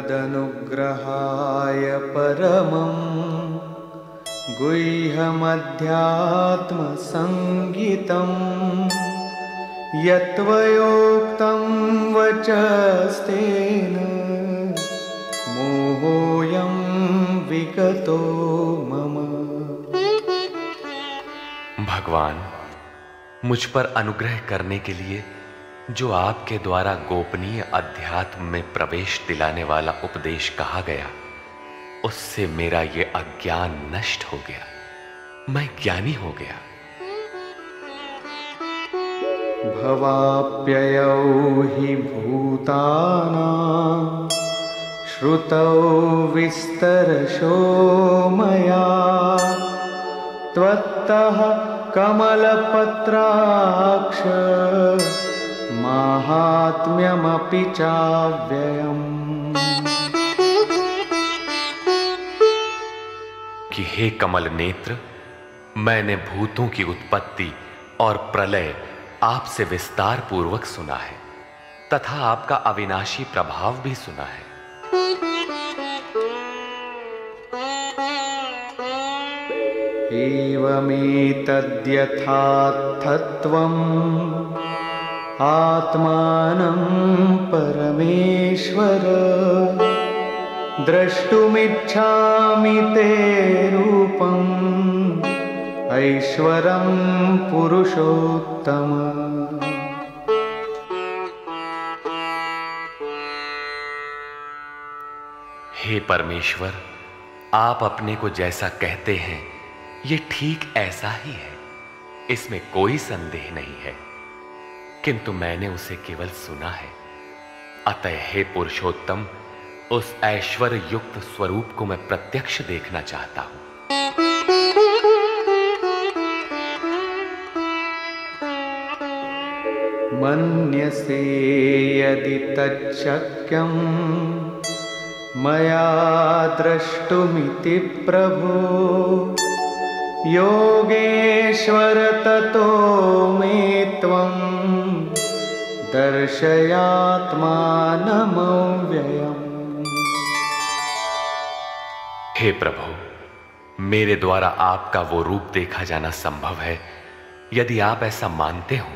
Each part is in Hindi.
त्वदनुग्रहाय परमं गुह्यमध्यात्मसंगीतं यत्त्वयोक्तं वचस्तेन मोहोऽयं विगतो मम। भगवान, मुझ पर अनुग्रह करने के लिए जो आपके द्वारा गोपनीय अध्यात्म में प्रवेश दिलाने वाला उपदेश कहा गया, उससे मेरा ये अज्ञान नष्ट हो गया, मैं ज्ञानी हो गया। भवाप्ययौ हि भूतानां श्रुतौ विस्तरशो मया त्वत्तः कमलपत्राक्ष माहात्म्यमपि चाव्ययम्। कि हे कमल नेत्र, मैंने भूतों की उत्पत्ति और प्रलय आपसे विस्तार पूर्वक सुना है तथा आपका अविनाशी प्रभाव भी सुना है। एवमेतद्यथार्थत्वम् आत्मानं परमेश्वर द्रष्टुमिच्छामि ते रूपम् ऐश्वरं पुरुषोत्तम। हे परमेश्वर, आप अपने को जैसा कहते हैं ये ठीक ऐसा ही है, इसमें कोई संदेह नहीं है, किंतु मैंने उसे केवल सुना है। अतः हे पुरुषोत्तम, उस ऐश्वर्य युक्त स्वरूप को मैं प्रत्यक्ष देखना चाहता हूं। मन्यसे यदि तच्छक्यं मया द्रष्टुमिति प्रभो योगेश्वर ततो मे त्वं दर्शयात्मानमव्ययम्। हे प्रभु, मेरे द्वारा आपका वो रूप देखा जाना संभव है। यदि आप ऐसा मानते हो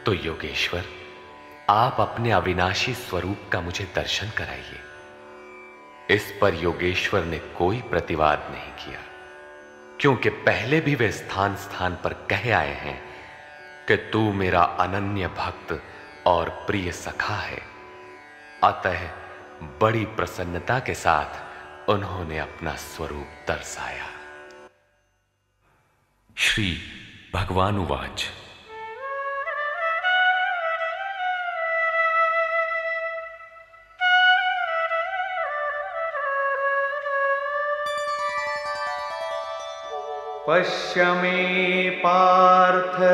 तो योगेश्वर, आप अपने अविनाशी स्वरूप का मुझे दर्शन कराइए। इस पर योगेश्वर ने कोई प्रतिवाद नहीं किया, क्योंकि पहले भी वे स्थान स्थान पर कह आए हैं कि तू मेरा अनन्य भक्त और प्रिय सखा है। अतः बड़ी प्रसन्नता के साथ उन्होंने अपना स्वरूप दर्शाया। श्री भगवान उवाच। पश्य मे पार्थरूपाणि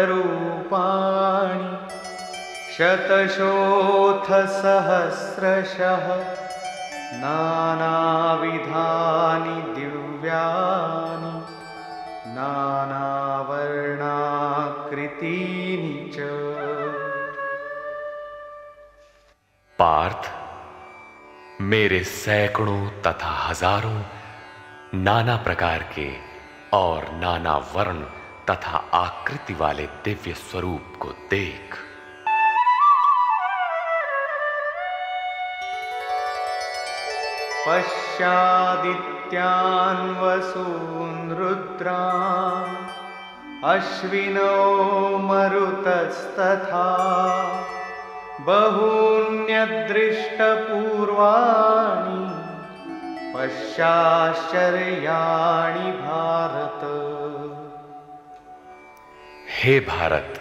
शतशोऽथ सहस्रशः नानाविधानि दिव्यानि नानावर्णाकृतीनि च। पार्थ, मेरे सैकड़ों तथा हजारों नाना प्रकार के और नाना वर्ण तथा आकृति वाले दिव्य स्वरूप को देख। पश्यादित्यान् वसून् रुद्रान् अश्विनो मरुतस्तथा बहून्यदृष्टपूर्वाणि पश्याश्चर्याणि भारत। हे भारत,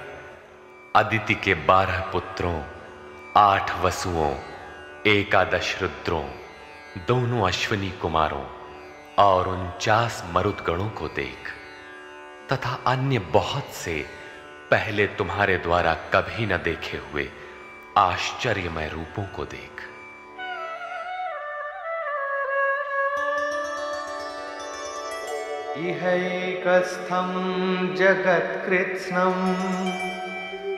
अदिति के 12 पुत्रों, 8 वसुओं, 11 रुद्रों, दोनों अश्विनी कुमारों और 49 मरुदगणों को देख तथा अन्य बहुत से पहले तुम्हारे द्वारा कभी न देखे हुए आश्चर्यमय रूपों को देख। इहैकस्थं जगत्कृत्स्नं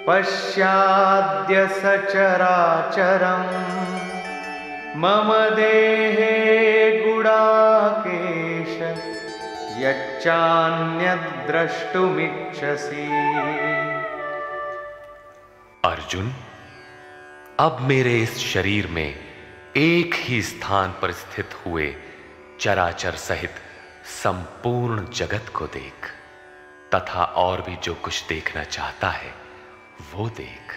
पश्याद्य सचराचरम् मम देहे गुडाकेश यच्चान्यद्द्रष्टुमिच्छसि। अर्जुन, अब मेरे इस शरीर में एक ही स्थान पर स्थित हुए चराचर सहित संपूर्ण जगत को देख, तथा और भी जो कुछ देखना चाहता है वो देख।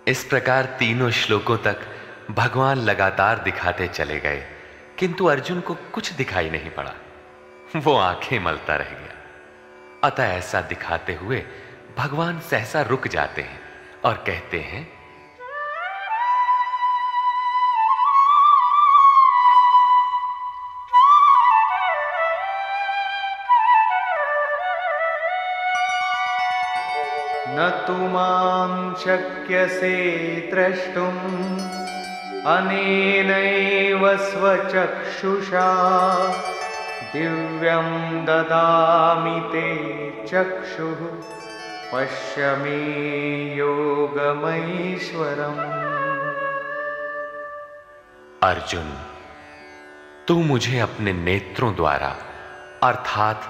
इस प्रकार तीनों श्लोकों तक भगवान लगातार दिखाते चले गए, किंतु अर्जुन को कुछ दिखाई नहीं पड़ा। वो आंखें मलता रह गया। अतः ऐसा दिखाते हुए भगवान सहसा रुक जाते हैं और कहते हैं, न तु मां शक्यसे द्रष्टुम् अनेनैव स्वचक्षुषा दिव्यं ददामि ते चक्षुः पश्य मे योगमैश्वरम्। अर्जुन, तू मुझे अपने नेत्रों द्वारा अर्थात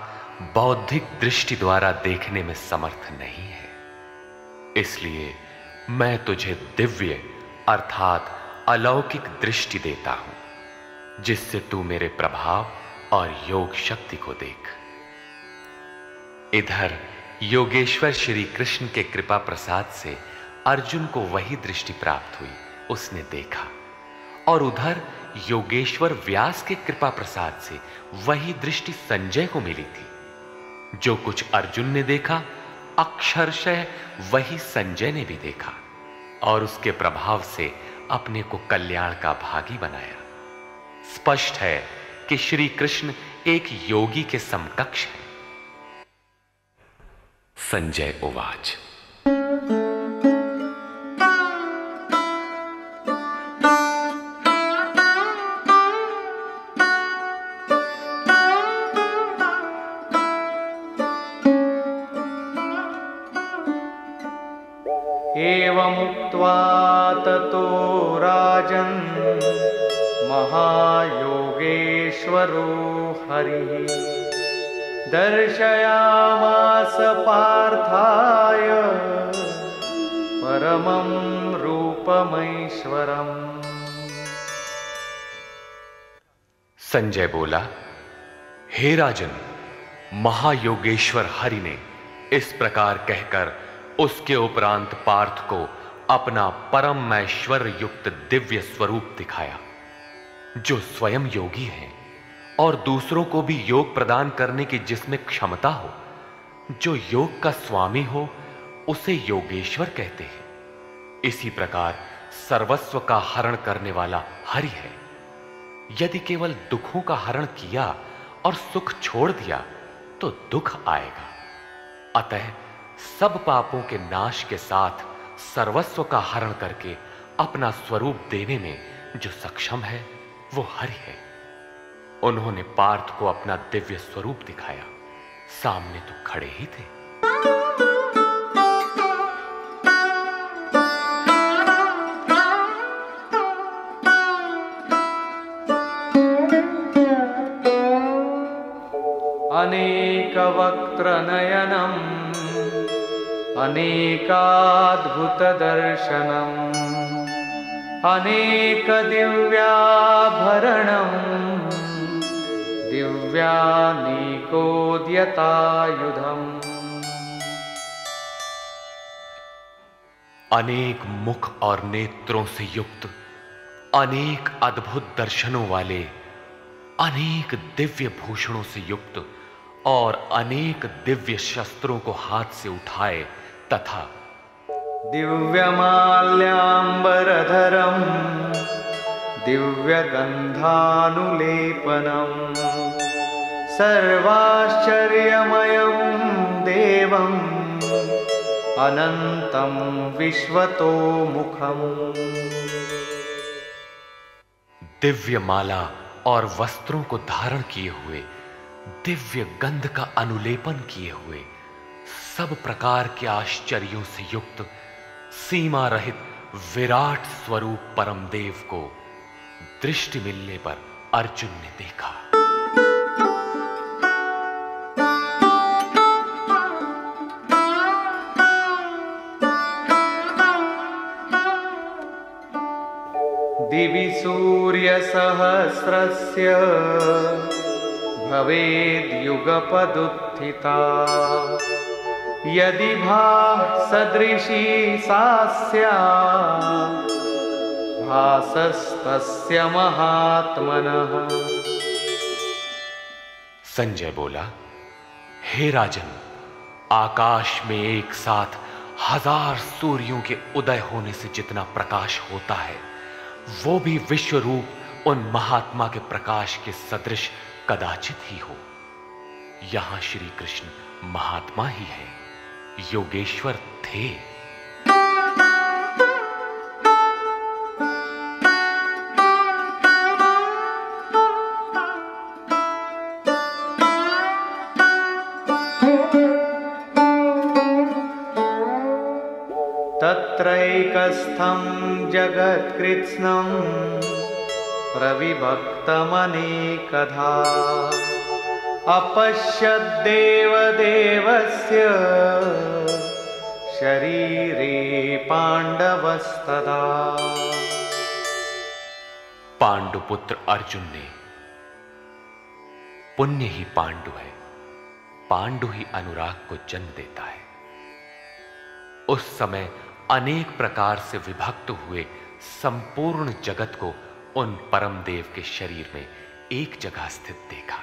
बौद्धिक दृष्टि द्वारा देखने में समर्थ नहीं है, इसलिए मैं तुझे दिव्य अर्थात अलौकिक दृष्टि देता हूं, जिससे तू मेरे प्रभाव और योग शक्ति को देख। इधर योगेश्वर श्री कृष्ण के कृपा प्रसाद से अर्जुन को वही दृष्टि प्राप्त हुई, उसने देखा, और उधर योगेश्वर व्यास के कृपा प्रसाद से वही दृष्टि संजय को मिली थी। जो कुछ अर्जुन ने देखा अक्षरशः वही संजय ने भी देखा और उसके प्रभाव से अपने को कल्याण का भागी बनाया। स्पष्ट है कि श्री कृष्ण एक योगी के समकक्ष है। संजय उवाच, एवमुक्त्वा ततो राजन् महायोगेश्वरो हरिः दर्शयामास पार्थाय परमं रूपमैश्वरम्। संजय बोला, हे राजन, महायोगेश्वर हरि ने इस प्रकार कहकर उसके उपरांत पार्थ को अपना परम ऐश्वर्य युक्त दिव्य स्वरूप दिखाया, जो स्वयं योगी है और दूसरों को भी योग प्रदान करने की जिसमें क्षमता हो। जो योग का स्वामी हो उसे योगेश्वर कहते हैं। इसी प्रकार सर्वस्व का हरण करने वाला हरि है। यदि केवल दुखों का हरण किया और सुख छोड़ दिया तो दुख आएगा। अतः सब पापों के नाश के साथ सर्वस्व का हरण करके अपना स्वरूप देने में जो सक्षम है वो हरि है। उन्होंने पार्थ को अपना दिव्य स्वरूप दिखाया। सामने तो खड़े ही थे। अनेकवक्त्रनयनम् अनेकाद्भुतदर्शनम् अनेकदिव्याभरणम् दिव्यानीकोद्यतायुधम्। अनेक मुख और नेत्रों से युक्त, अनेक अद्भुत दर्शनों वाले, अनेक दिव्य भूषणों से युक्त और अनेक दिव्य शस्त्रों को हाथ से उठाए तथा दिव्यमाल्याम्बरधरम् दिव्यगन्धानुलेपनम् सर्वाश्चर्यमयं देवम् अनन्तं विश्वतोमुखम्। दिव्य माला और वस्त्रों को धारण किए हुए, दिव्य गंध का अनुलेपन किए हुए, सब प्रकार के आश्चर्यों से युक्त, सीमा रहित विराट स्वरूप परमदेव को दृष्टि मिलने पर अर्जुन ने देखा। दिवि सूर्यसहस्रस्य भवेद्युगपदुत्थिता यदि भासदृशी सा स्यात् भासस्तस्य महात्मनः। संजय बोला, हे राजन, आकाश में एक साथ 1000 सूर्यों के उदय होने से जितना प्रकाश होता है, वो भी विश्व रूप उन महात्मा के प्रकाश के सदृश कदाचित ही हो। यहां श्री कृष्ण महात्मा ही है, योगेश्वर थे। तत्रैकस्थं जगत्कृत्स्नं प्रविभक्तमनेकधा अपश्यद्देवदेवस्य शरीरे पांडवस्तदा। पांडुपुत्र अर्जुन ने, पुण्य ही पांडु है, पांडु ही अनुराग को जन्म देता है। उस समय अनेक प्रकार से विभक्त हुए संपूर्ण जगत को उन परम देव के शरीर में एक जगह स्थित देखा।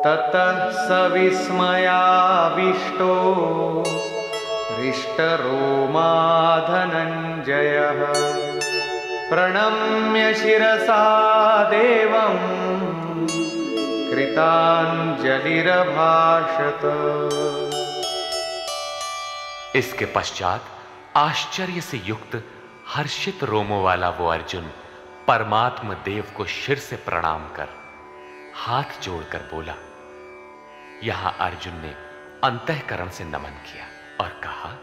ततः स विस्मयाविष्टो हृष्टरोमा धनञ्जयः प्रणम्य शिरसा देवं कृताञ्जलिरभाषत। इसके पश्चात आश्चर्य से युक्त हर्षित रोमों वाला वो अर्जुन परमात्मा देव को शिर से प्रणाम कर हाथ जोड़कर बोला। यहां अर्जुन ने अंतःकरण से नमन किया और कहा,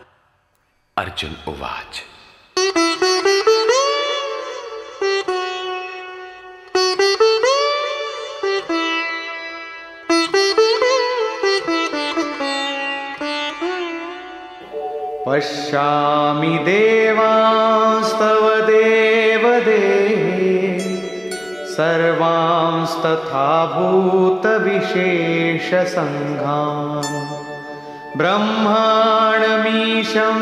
अर्जुन उवाच, पश्यामि देवांस्तव देवदेहे सर्वांस्तथा भूतविशेषसङ्घान् ब्रह्माणमीशं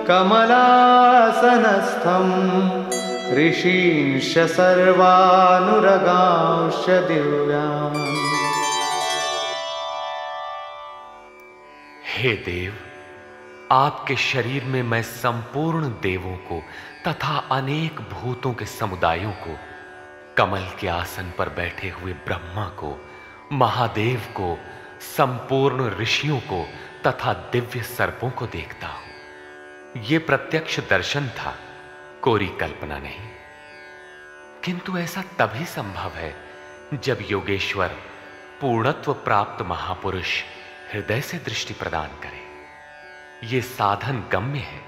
कमलासनस्थं ऋषींश्च सर्वानुरगांश्च दिव्यान्। हे देव, आपके शरीर में मैं संपूर्ण देवों को तथा अनेक भूतों के समुदायों को, कमल के आसन पर बैठे हुए ब्रह्मा को, महादेव को, संपूर्ण ऋषियों को तथा दिव्य सर्पों को देखता हूं। यह प्रत्यक्ष दर्शन था, कोरी कल्पना नहीं। किंतु ऐसा तभी संभव है जब योगेश्वर पूर्णत्व प्राप्त महापुरुष हृदय से दृष्टि प्रदान करे। ये साधन गम्य है।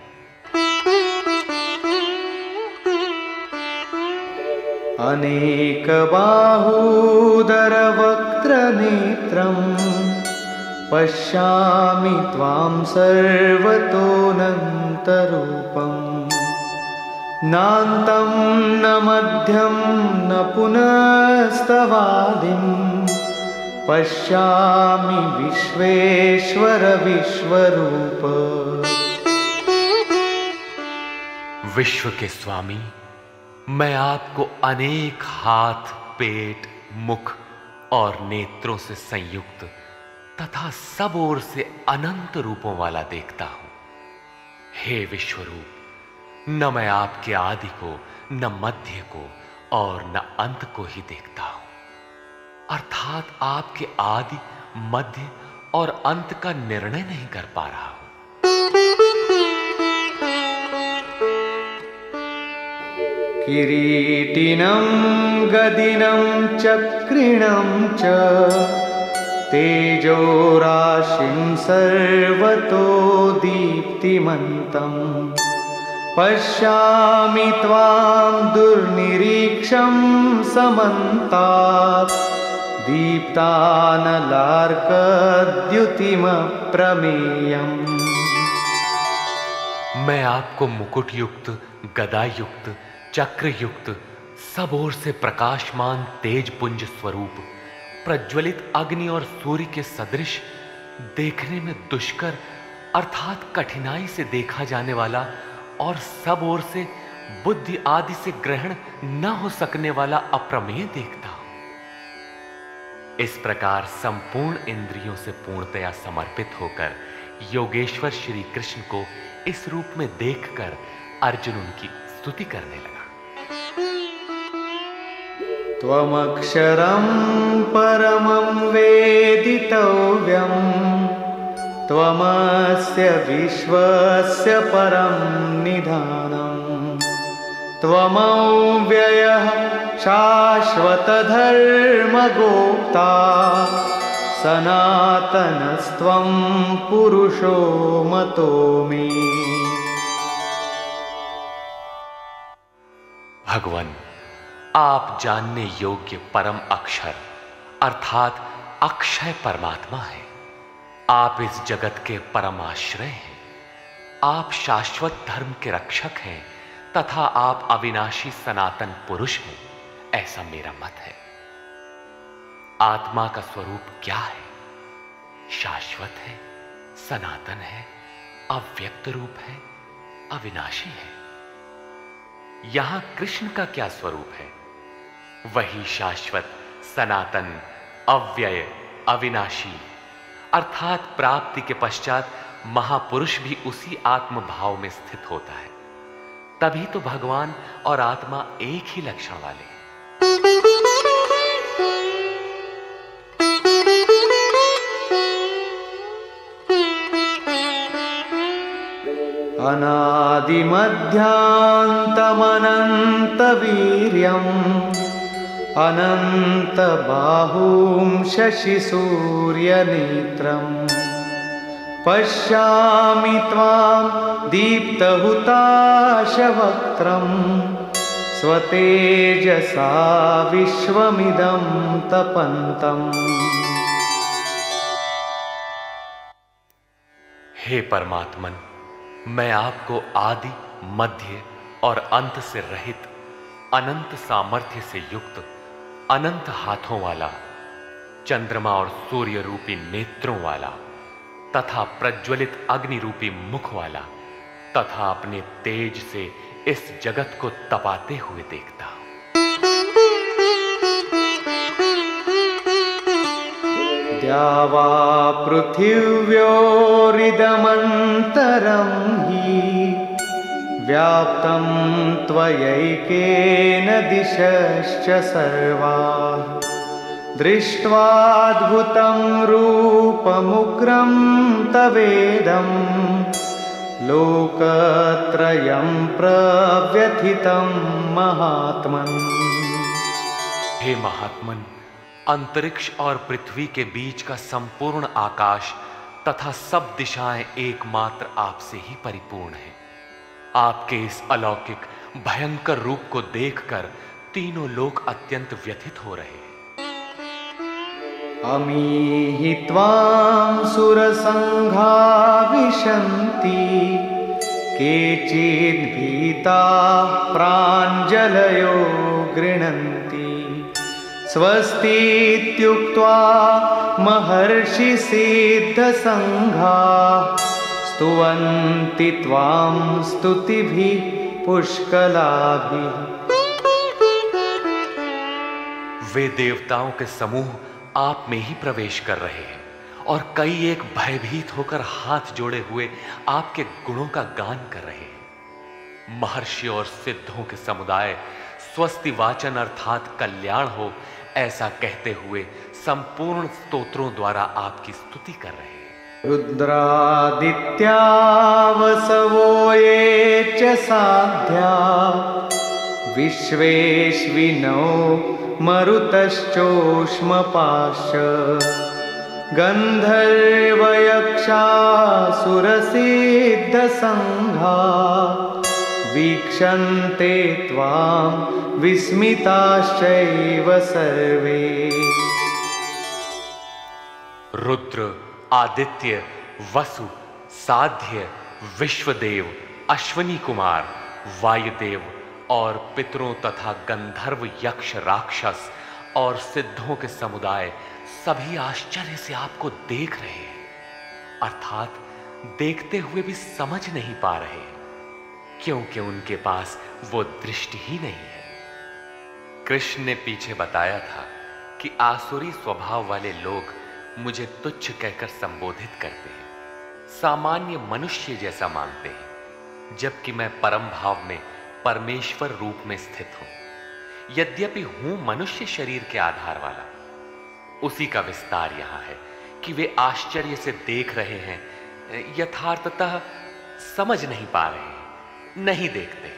अनेक बाहूदर वक्त्र नेत्रं पश्यामि त्वां सर्वतोऽनन्तरूपं नान्तं न मध्यं न पुनस्तवादिं पश्यामि विश्वेश्वर विश्वरूप। विश्व के स्वामी, मैं आपको अनेक हाथ, पेट, मुख और नेत्रों से संयुक्त तथा सब ओर से अनंत रूपों वाला देखता हूं। हे विश्वरूप, न मैं आपके आदि को, न मध्य को और न अंत को ही देखता हूं, अर्थात आपके आदि, मध्य और अंत का निर्णय नहीं कर पा रहा हूं। किरीटिनं गदिनं चक्रिणं च तेजोराशिं सर्वतो दीप्तिमन्तं पश्यामि त्वां दुर्निरीक्षं समन्तात् दीप्तानलार्कद्युतिमप्रमेयम्। मैं आपको मुकुट युक्त, गदा युक्त, चक्र युक्त, सब ओर से प्रकाशमान तेज पुंज स्वरूप, प्रज्वलित अग्नि और सूर्य के सदृश, देखने में दुष्कर अर्थात कठिनाई से देखा जाने वाला और सब ओर से बुद्धि आदि से ग्रहण न हो सकने वाला अप्रमेय देखता हूं। इस प्रकार संपूर्ण इंद्रियों से पूर्णतया समर्पित होकर योगेश्वर श्री कृष्ण को इस रूप में देखकर अर्जुन उनकी स्तुति करने लगा। त्वमक्षरं परमं वेदितव्यं, त्वमस्य विश्वस्य परं निधानं, त्वमव्ययः शाश्वतधर्मगोप्ता, सनातनस्त्वं पुरुषो मतो मे। भगवान, आप जानने योग्य परम अक्षर अर्थात अक्षय परमात्मा है। आप इस जगत के परम आश्रय हैं। आप शाश्वत धर्म के रक्षक हैं तथा आप अविनाशी सनातन पुरुष हैं, ऐसा मेरा मत है। आत्मा का स्वरूप क्या है? शाश्वत है, सनातन है, अव्यक्त रूप है, अविनाशी है। यहां कृष्ण का क्या स्वरूप है? वही शाश्वत, सनातन, अव्यय, अविनाशी, अर्थात प्राप्ति के पश्चात महापुरुष भी उसी आत्म भाव में स्थित होता है। तभी तो भगवान और आत्मा एक ही लक्षण वाले हैं। अनादिमध्यान्तमनन्तवीर्यम् अनन्तबाहुं शशिसूर्यनेत्रम् पश्यामि त्वां दीप्तहुताशवक्त्रं स्वतेजसा विश्वमिदं तपन्तम्। हे परमात्मन, मैं आपको आदि, मध्य और अंत से रहित, अनंत सामर्थ्य से युक्त, अनंत हाथों वाला, चंद्रमा और सूर्य रूपी नेत्रों वाला तथा प्रज्वलित अग्नि रूपी मुख वाला तथा अपने तेज से इस जगत को तपाते हुए देखता हूं। द्यावा पृथिव्योरिदमन्तरं हि व्याप्तं त्वयैकेन दिशश्च सर्वाः दृष्ट्वाद्भुतं रूपमुग्रं तवेदं लोकत्रयं प्रव्यथितं महात्मन्। हे महात्मन, अंतरिक्ष और पृथ्वी के बीच का संपूर्ण आकाश तथा सब दिशाएं एकमात्र आपसे ही परिपूर्ण है। आपके इस अलौकिक भयंकर रूप को देखकर तीनों लोक अत्यंत व्यथित हो रहे हैं। अमीहि त्वां सुरसङ्घा विशन्ति केचिद्भीताः प्राञ्जलयो गृह्णन्ति स्वस्तीत्युक्त्वा महर्षिसिद्धसङ्घाः स्तुवन्ति त्वां स्तुतिभिः पुष्कलाभिः। वे देवताओं के समूह आप में ही प्रवेश कर रहे हैं और कई एक भयभीत होकर हाथ जोड़े हुए आपके गुणों का गान कर रहे हैं। महर्षि और सिद्धों के समुदाय स्वस्ति वाचन अर्थात कल्याण हो ऐसा कहते हुए संपूर्ण स्तोत्रों द्वारा आपकी स्तुति कर रहे हैं। रुद्रादित्या वसवो ये च साध्या विश्वेश्विनो मरुतश्चोष्मपाश्च गन्धर्वयक्षासुरसिद्धसङ्घा वीक्षन्ते त्वां विस्मिताश्चैव सर्वे। रुद्र, आदित्य, वसु, साध्य, विश्वदेव, अश्वनी कुमार, वायुदेव और पितरों तथा गंधर्व, यक्ष, राक्षस और सिद्धों के समुदाय सभी आश्चर्य से आपको देख रहे हैं, अर्थात देखते हुए भी समझ नहीं पा रहे, क्योंकि उनके पास वो दृष्टि ही नहीं है। कृष्ण ने पीछे बताया था कि आसुरी स्वभाव वाले लोग मुझे तुच्छ कहकर संबोधित करते हैं, सामान्य मनुष्य जैसा मानते हैं, जबकि मैं परम भाव में परमेश्वर रूप में स्थित हूं। यद्यपि हूं मनुष्य शरीर के आधार वाला, उसी का विस्तार यहां है कि वे आश्चर्य से देख रहे हैं, यथार्थतः समझ नहीं पा रहे हैं, नहीं देखते।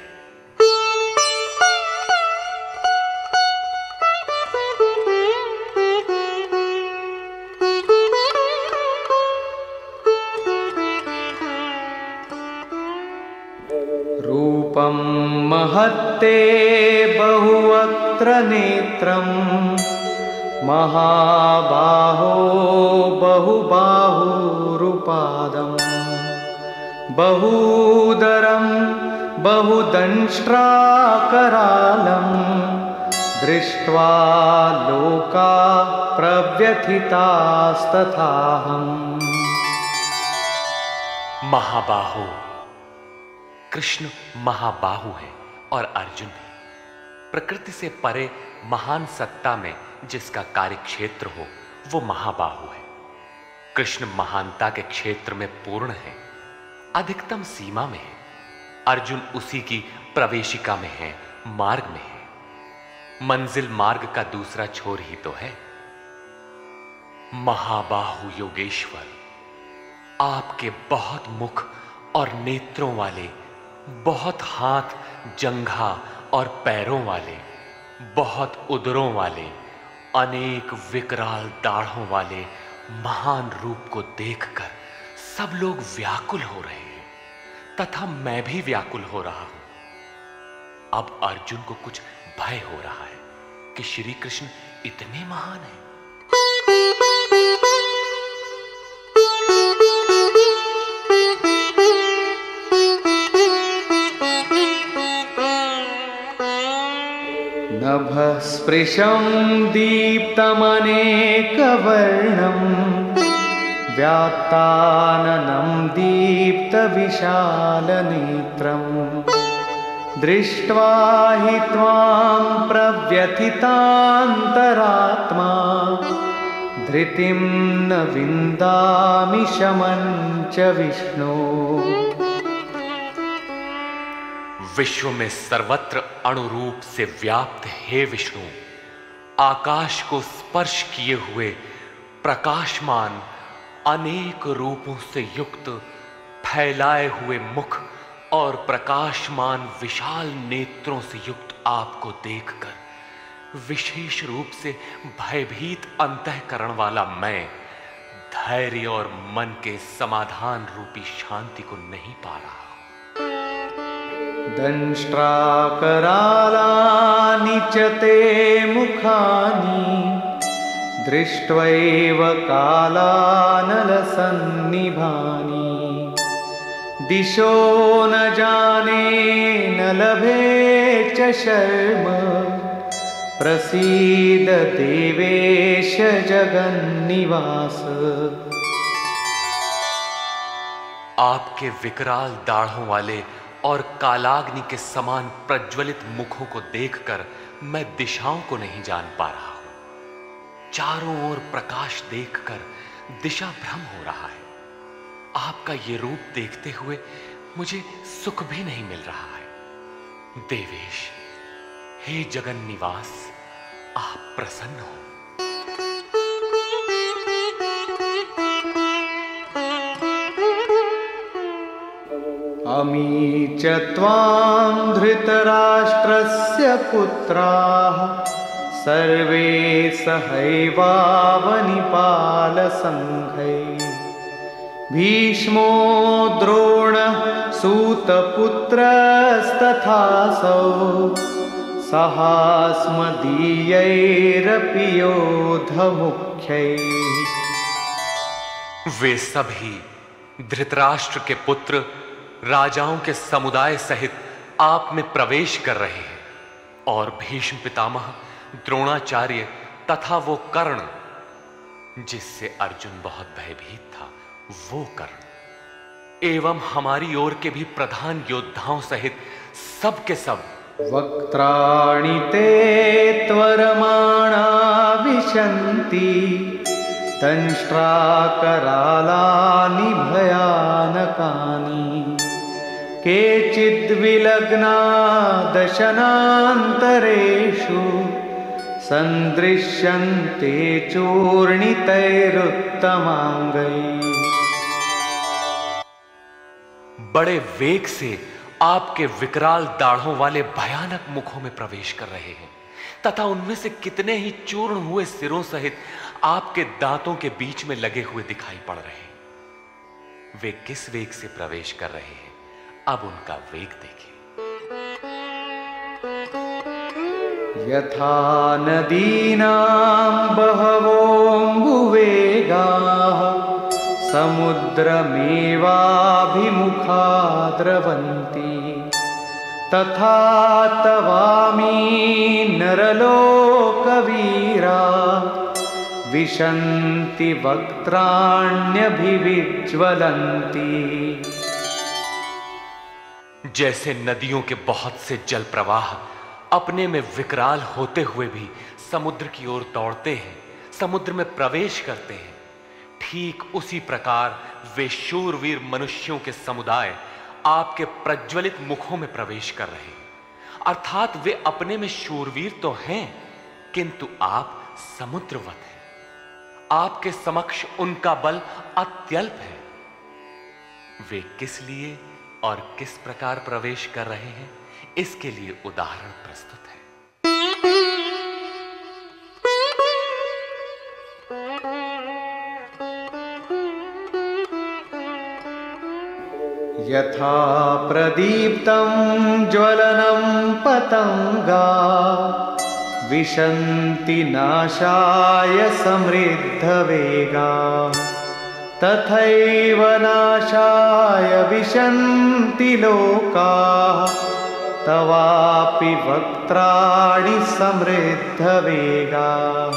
रूपं महत्ते बहुवक्त्र नेत्रम् महाबाहो बहुबाहुरुपादं बहूदरं बहुदंष्ट्राकरालं दृष्ट्वा लोका प्रव्यथितास्तथाहम्। महाबाहो, कृष्ण महाबाहु है और अर्जुन है। प्रकृति से परे महान सत्ता में जिसका कार्य क्षेत्र हो वो महाबाहु है। कृष्ण महानता के क्षेत्र में पूर्ण है, अधिकतम सीमा में है। अर्जुन उसी की प्रवेशिका में है, मार्ग में है। मंजिल मार्ग का दूसरा छोर ही तो है। महाबाहु योगेश्वर, आपके बहुत मुख और नेत्रों वाले, बहुत हाथ, जंघा और पैरों वाले, बहुत उदरों वाले, अनेक विकराल दाढ़ों वाले महान रूप को देखकर सब लोग व्याकुल हो रहे हैं, तथा मैं भी व्याकुल हो रहा हूं। अब अर्जुन को कुछ भय हो रहा है कि श्री कृष्ण इतने महान हैं। नभस्पृशं दीप्तमनेकवर्णं व्यात्ताननं दीप्तविशालनेत्रं दृष्ट्वा हि त्वां प्रव्यथितान्तरात्मा धृतिं न विन्दामि शमं च विष्णो। विश्व में सर्वत्र अणुरूप से व्याप्त हे विष्णु, आकाश को स्पर्श किए हुए प्रकाशमान अनेक रूपों से युक्त फैलाए हुए मुख और प्रकाशमान विशाल नेत्रों से युक्त आपको देखकर विशेष रूप से भयभीत अंतःकरण वाला मैं धैर्य और मन के समाधान रूपी शांति को नहीं पा रहा। दंष्ट्राकरालानि च ते मुखानि दृष्ट्वैव कालानलसन्निभानि दिशो न जाने न लभे च शर्म प्रसीद देवेश जगन्निवास। आपके विकराल दाढ़ों वाले और कालाग्नि के समान प्रज्वलित मुखों को देखकर मैं दिशाओं को नहीं जान पा रहा हूं। चारों ओर प्रकाश देखकर दिशा भ्रम हो रहा है। आपका ये रूप देखते हुए मुझे सुख भी नहीं मिल रहा है। देवेश, हे जगन निवास, आप प्रसन्न हो। अमी च त्वां धृतराष्ट्रस्य पुत्राः सर्वे सहैवावनिपालसङ्घैः भीष्मो द्रोणः सूतपुत्रस्तथासौ सहास्मदीयैरपि योधमुख्यैः। वे सभी धृतराष्ट्र के पुत्र राजाओं के समुदाय सहित आप में प्रवेश कर रहे हैं और भीष्म पितामह, द्रोणाचार्य तथा वो कर्ण जिससे अर्जुन बहुत भयभीत था, वो कर्ण एवं हमारी ओर के भी प्रधान योद्धाओं सहित सब के सब वक्त्राणि ते त्वरमाणा विशन्ति दंष्ट्राकरालानि भयानकानि केचिद्विलग्ना दशनान्तरेषु सन्दृश्यन्ते चूर्णितैरुत्तमाङ्गैः। बड़े वेग से आपके विकराल दाढ़ों वाले भयानक मुखों में प्रवेश कर रहे हैं तथा उनमें से कितने ही चूर्ण हुए सिरों सहित आपके दांतों के बीच में लगे हुए दिखाई पड़ रहे हैं। वे किस वेग से प्रवेश कर रहे हैं, अब उनका वेग देखिए। यथा नदीनां बहवोऽम्बुवेगाः समुद्रमेवाभिमुखा द्रवन्ति तथा तवामी नरलोकवीरा विशन्ति वक्त्राण्यभिविज्वलन्ति। जैसे नदियों के बहुत से जल प्रवाह अपने में विकराल होते हुए भी समुद्र की ओर दौड़ते हैं, समुद्र में प्रवेश करते हैं, ठीक उसी प्रकार वे शूरवीर मनुष्यों के समुदाय आपके प्रज्वलित मुखों में प्रवेश कर रहे हैं। अर्थात वे अपने में शूरवीर तो हैं, किंतु आप समुद्रवत हैं। आपके समक्ष उनका बल अत्यल्प है। वे किस लिए और किस प्रकार प्रवेश कर रहे हैं, इसके लिए उदाहरण प्रस्तुत है। यथा प्रदीप्तं ज्वलनं पतंगा विशन्ति नाशाय समृद्धवेगा तथैव नाशाय विशन्ति लोकाः तवापि वक्त्राणि समृद्धवेगाः।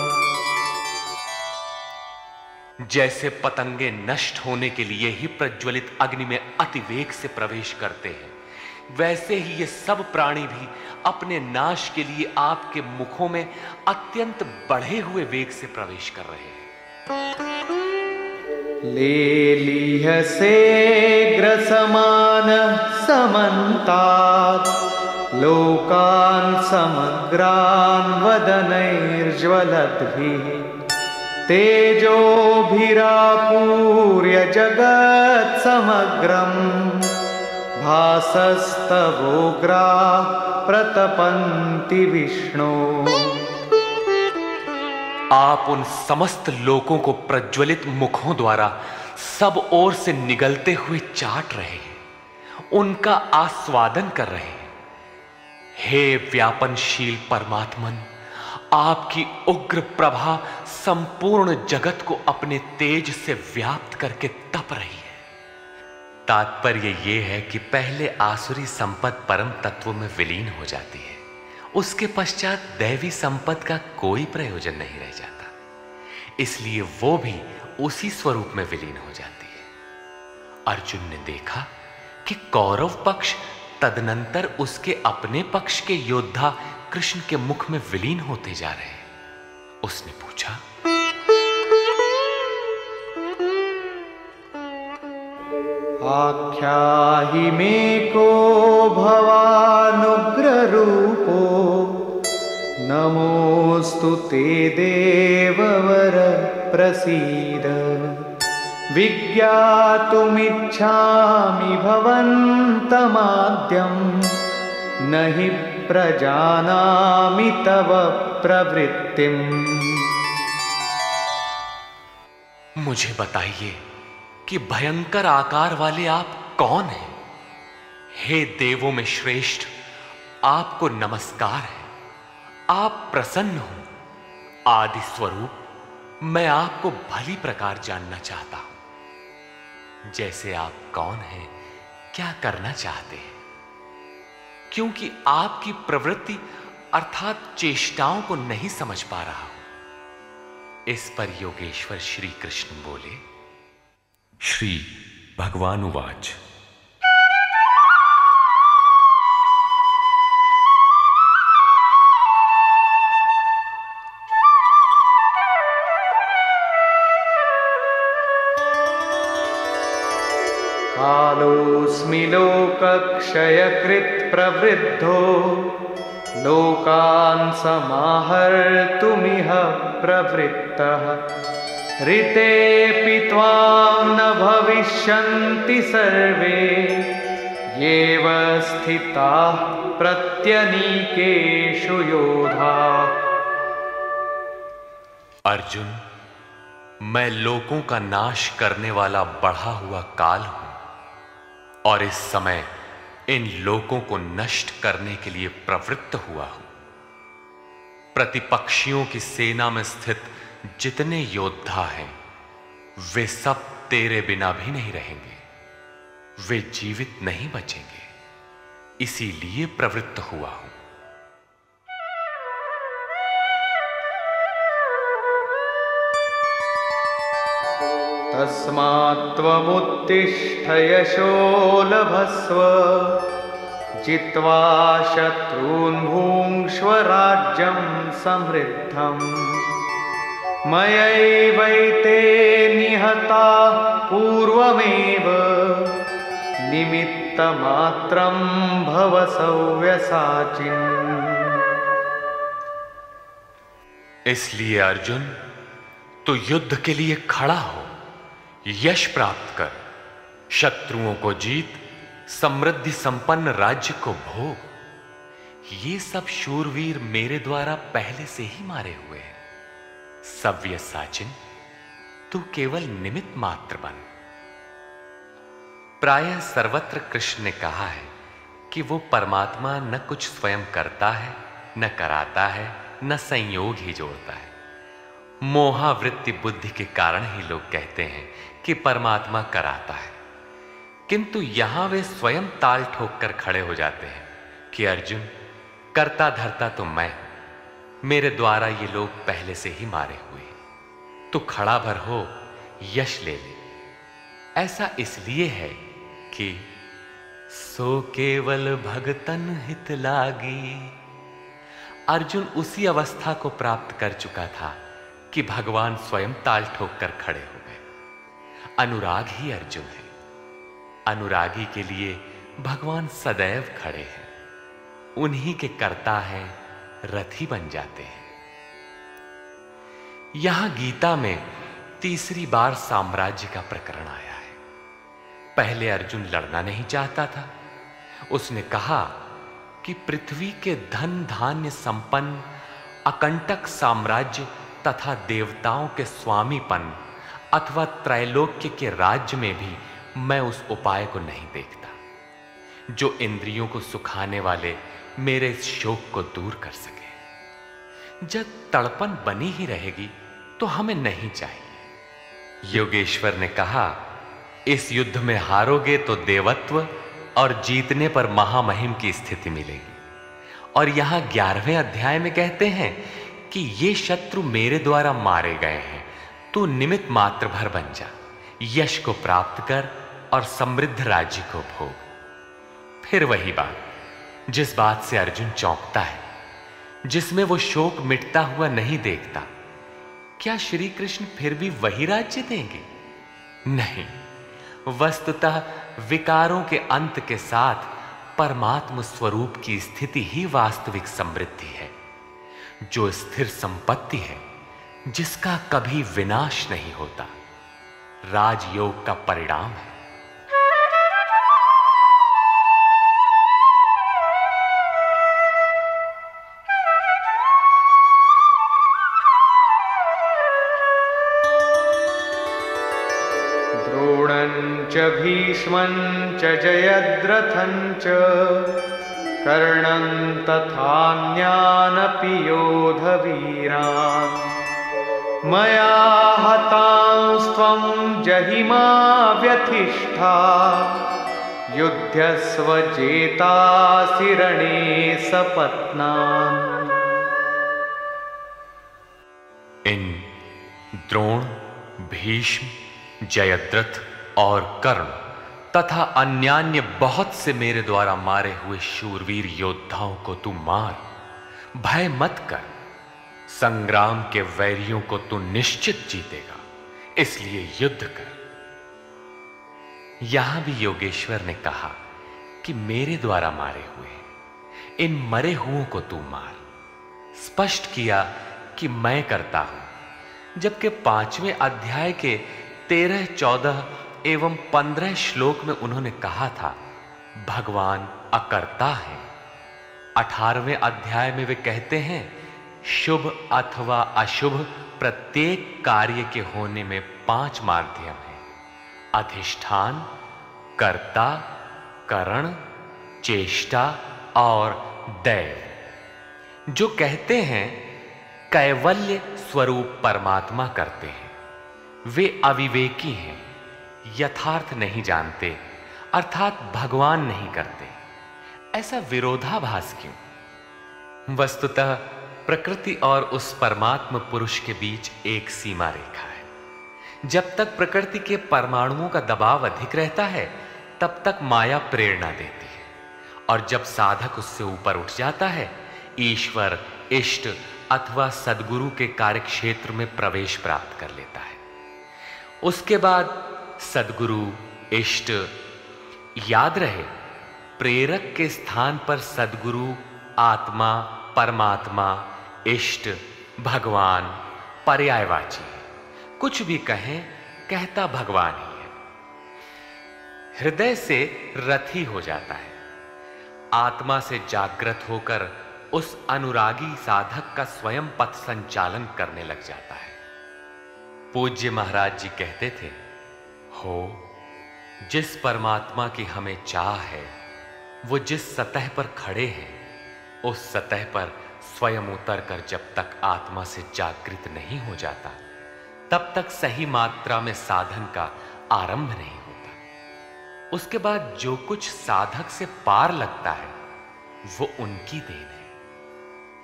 जैसे पतंगे नष्ट होने के लिए ही प्रज्वलित अग्नि में अतिवेग से प्रवेश करते हैं, वैसे ही ये सब प्राणी भी अपने नाश के लिए आपके मुखों में अत्यंत बढ़े हुए वेग से प्रवेश कर रहे हैं। लेलीहसे ग्रसमानः समन्तात् लोकान् समग्रान् वदनैर्ज्वलद्भिः तेजोभिरापूर्य जगत् समग्रम् भासस्तवोग्राः प्रतपन्ति विष्णु। आप उन समस्त लोकों को प्रज्वलित मुखों द्वारा सब ओर से निगलते हुए चाट रहे हैं, उनका आस्वादन कर रहे हैं। हे व्यापनशील परमात्मन, आपकी उग्र प्रभा संपूर्ण जगत को अपने तेज से व्याप्त करके तप रही है। तात्पर्य यह है कि पहले आसुरी संपत्ति परम तत्व में विलीन हो जाती है, उसके पश्चात दैवी संपत्ति का कोई प्रयोजन नहीं रह जाता, इसलिए वो भी उसी स्वरूप में विलीन हो जाती है। अर्जुन ने देखा कि कौरव पक्ष तदनंतर उसके अपने पक्ष के योद्धा कृष्ण के मुख में विलीन होते जा रहे हैं। उसने पूछा, आख्याहि मे को भवानुग्र रूपो नमोस्तु ते देववर प्रसीद विज्ञातुमिच्छामि भवन्तमाद्यं न हि प्रजानामि तव प्रवृत्तिम्। मुझे बताइए कि भयंकर आकार वाले आप कौन हैं? हे देवों में श्रेष्ठ, आपको नमस्कार है। आप प्रसन्न हो। आदि स्वरूप, मैं आपको भली प्रकार जानना चाहता हूं। जैसे आप कौन हैं, क्या करना चाहते हैं? क्योंकि आपकी प्रवृत्ति अर्थात चेष्टाओं को नहीं समझ पा रहा हूं। इस पर योगेश्वर श्री कृष्ण बोले। श्री भगवान उवाच। कालोऽस्मि लोकक्षयकृत् प्रवृद्धो लोकान् समाहर्तुमिह प्रवृत्तः। ऋतेऽपि त्वां न भविष्यन्ति सर्वे येव स्थिताः प्रत्यनीकेषु योधाः। अर्जुन, मैं लोकों का नाश करने वाला बढ़ा हुआ काल हूं और इस समय इन लोकों को नष्ट करने के लिए प्रवृत्त हुआ हूं। प्रतिपक्षियों की सेना में स्थित जितने योद्धा हैं, वे सब तेरे बिना भी नहीं रहेंगे। वे जीवित नहीं बचेंगे, इसीलिए प्रवृत्त हुआ हूं। तस्मात्त्वमुत्तिष्ठ यशो लभस्व जित्वा शत्रून् भुङ्क्ष्व राज्यं समृद्धम्। मयैवैते निहताः पूर्वमेव निमित्तमात्रं भव सव्यसाचिन्। इसलिए अर्जुन, तू युद्ध के लिए खड़ा हो, यश प्राप्त कर, शत्रुओं को जीत, समृद्धि संपन्न राज्य को भोग। ये सब शूरवीर मेरे द्वारा पहले से ही मारे हुए हैं। सव्यसाचिन, तू केवल निमित्त मात्र बन। प्रायः सर्वत्र कृष्ण ने कहा है कि वो परमात्मा न कुछ स्वयं करता है, न कराता है, न संयोग ही जोड़ता है। मोहावृत्ति बुद्धि के कारण ही लोग कहते हैं कि परमात्मा कराता है, किंतु यहां वे स्वयं ताल ठोक कर खड़े हो जाते हैं कि अर्जुन, करता धरता तो मैं हूं, मेरे द्वारा ये लोग पहले से ही मारे हुए हैं। तू खड़ा भर हो, यश ले ले। ऐसा इसलिए है कि सो केवल भगतन हित लागी। अर्जुन उसी अवस्था को प्राप्त कर चुका था कि भगवान स्वयं ताल ठोक कर खड़े हो गए। अनुराग ही अर्जुन है। अनुरागी के लिए भगवान सदैव खड़े हैं। उन्हीं के कर्ता है, रथी बन जाते हैं। यहां गीता में तीसरी बार साम्राज्य का प्रकरण आया है। पहले अर्जुन लड़ना नहीं चाहता था। उसने कहा कि पृथ्वी के धन धान्य संपन्न अकंटक साम्राज्य तथा देवताओं के स्वामीपन अथवा त्रैलोक्य के राज्य में भी मैं उस उपाय को नहीं देखता जो इंद्रियों को सुखाने वाले मेरे इस शोक को दूर कर सके। जब तड़पन बनी ही रहेगी तो हमें नहीं चाहिए। योगेश्वर ने कहा, इस युद्ध में हारोगे तो देवत्व और जीतने पर महामहिम की स्थिति मिलेगी। और यहां 11वें अध्याय में कहते हैं कि ये शत्रु मेरे द्वारा मारे गए हैं, तू निमित्त मात्र भर बन जा, यश को प्राप्त कर और समृद्ध राज्य को भोग। फिर वही बात, जिस बात से अर्जुन चौंकता है, जिसमें वो शोक मिटता हुआ नहीं देखता, क्या श्री कृष्ण फिर भी वही राज्य देंगे? नहीं, वस्तुतः विकारों के अंत के साथ परमात्म स्वरूप की स्थिति ही वास्तविक समृद्धि है, जो स्थिर संपत्ति है, जिसका कभी विनाश नहीं होता। राजयोग का परिणाम है। द्रोणं च भीष्मं च जयद्रथं च कर्णं तथान्यानपि योधवीरान् मया हतांस्त्वं जहिमा व्यथिष्ठा युध्यस्व जेतासि रणे सपत्नान्। इन द्रोण, भीष्म, जयद्रथ और कर्ण तथा अन्यान्य बहुत से मेरे द्वारा मारे हुए शूरवीर योद्धाओं को तू मार। भय मत कर, संग्राम के वैरियों को तू निश्चित जीतेगा, इसलिए युद्ध कर। यहां भी योगेश्वर ने कहा कि मेरे द्वारा मारे हुए इन मरे हुओं को तू मार। स्पष्ट किया कि मैं करता हूं, जबकि 5वें अध्याय के 13, 14 एवं 15 श्लोक में उन्होंने कहा था भगवान अकर्ता है। 18वें अध्याय में वे कहते हैं शुभ अथवा अशुभ प्रत्येक कार्य के होने में 5 माध्यम हैं: अधिष्ठान, कर्ता, करण, चेष्टा और दैव। जो कहते हैं कैवल्य स्वरूप परमात्मा करते हैं, वे अविवेकी हैं, यथार्थ नहीं जानते, अर्थात भगवान नहीं करते। ऐसा विरोधाभास क्यों? वस्तुतः प्रकृति और उस परमात्म पुरुष के बीच एक सीमा रेखा है। जब तक प्रकृति के परमाणुओं का दबाव अधिक रहता है, तब तक माया प्रेरणा देती है, और जब साधक उससे ऊपर उठ जाता है, ईश्वर, इष्ट अथवा सद्गुरु के कार्यक्षेत्र में प्रवेश प्राप्त कर लेता है। उसके बाद सद्गुरु, इष्ट, याद रहे प्रेरक के स्थान पर सद्गुरु, आत्मा, परमात्मा, इष्ट, भगवान पर्यायवाची है। कुछ भी कहें, कहता भगवान ही है। हृदय से रथी हो जाता है। आत्मा से जागृत होकर उस अनुरागी साधक का स्वयं पथ संचालन करने लग जाता है। पूज्य महाराज जी कहते थे, हो जिस परमात्मा की हमें चाह है, वो जिस सतह पर खड़े हैं, उस सतह पर स्वयं उतर कर जब तक आत्मा से जागृत नहीं हो जाता, तब तक सही मात्रा में साधन का आरंभ नहीं होता। उसके बाद जो कुछ साधक से पार लगता है, वो उनकी देन है।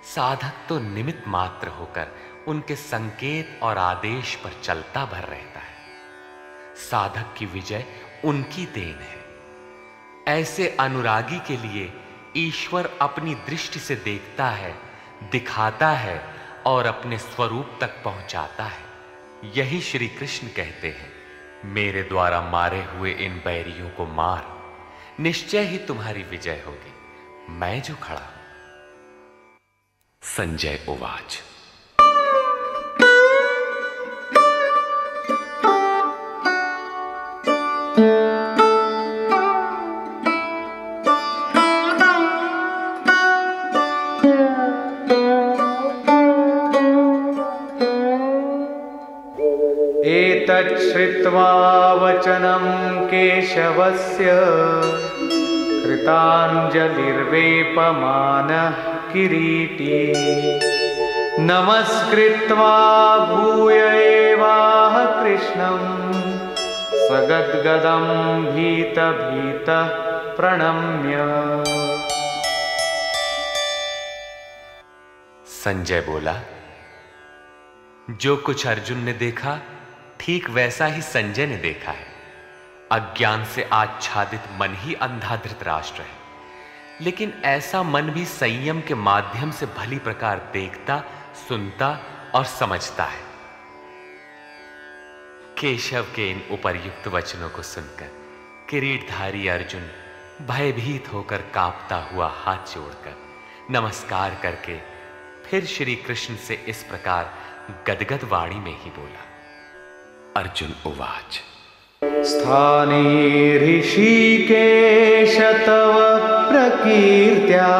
साधक तो निमित्त मात्र होकर उनके संकेत और आदेश पर चलता भर रहता है। साधक की विजय उनकी देन है। ऐसे अनुरागी के लिए ईश्वर अपनी दृष्टि से देखता है, दिखाता है और अपने स्वरूप तक पहुंचाता है। यही श्री कृष्ण कहते हैं, मेरे द्वारा मारे हुए इन बैरियों को मार, निश्चय ही तुम्हारी विजय होगी, मैं जो खड़ा हूं। संजय उवाच। एतच्छ्रुत्वा वचनं केशवस्य कृताञ्जलिर्वेपमानः किरीटी नमस्कृत्वा भूय एवाह कृष्णं सगद्गदं भीतभीतः प्रणम्य। संजय बोला, जो कुछ अर्जुन ने देखा, ठीक वैसा ही संजय ने देखा है। अज्ञान से आच्छादित मन ही अंधा धृतराष्ट्र है, लेकिन ऐसा मन भी संयम के माध्यम से भली प्रकार देखता, सुनता और समझता है। केशव के इन उपर्युक्त वचनों को सुनकर किरीटधारी अर्जुन भयभीत होकर कांपता हुआ हाथ जोड़कर नमस्कार करके फिर श्री कृष्ण से इस प्रकार गदगद वाणी में ही बोला, अर्जुन उवाच। स्थाने ऋषिकेश तव प्रकीर्त्या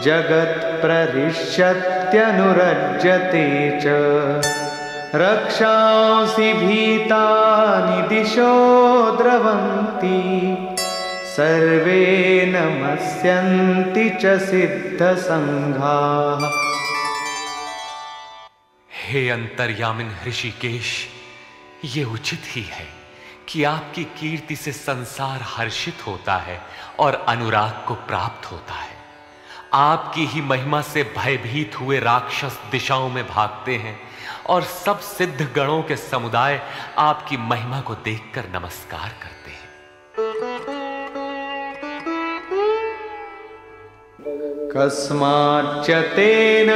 जगत्प्रहृष्यत्यनुरज्यते च रक्षांसि भीतानि दिशो द्रवन्ति सर्वे नमस्यन्ति च सिद्धसंघाः। हे अंतर्यामिन ऋषिकेश, ये उचित ही है कि आपकी कीर्ति से संसार हर्षित होता है और अनुराग को प्राप्त होता है। आपकी ही महिमा से भयभीत हुए राक्षस दिशाओं में भागते हैं और सब सिद्ध गणों के समुदाय आपकी महिमा को देखकर नमस्कार करते हैं। कस्माच्च तेन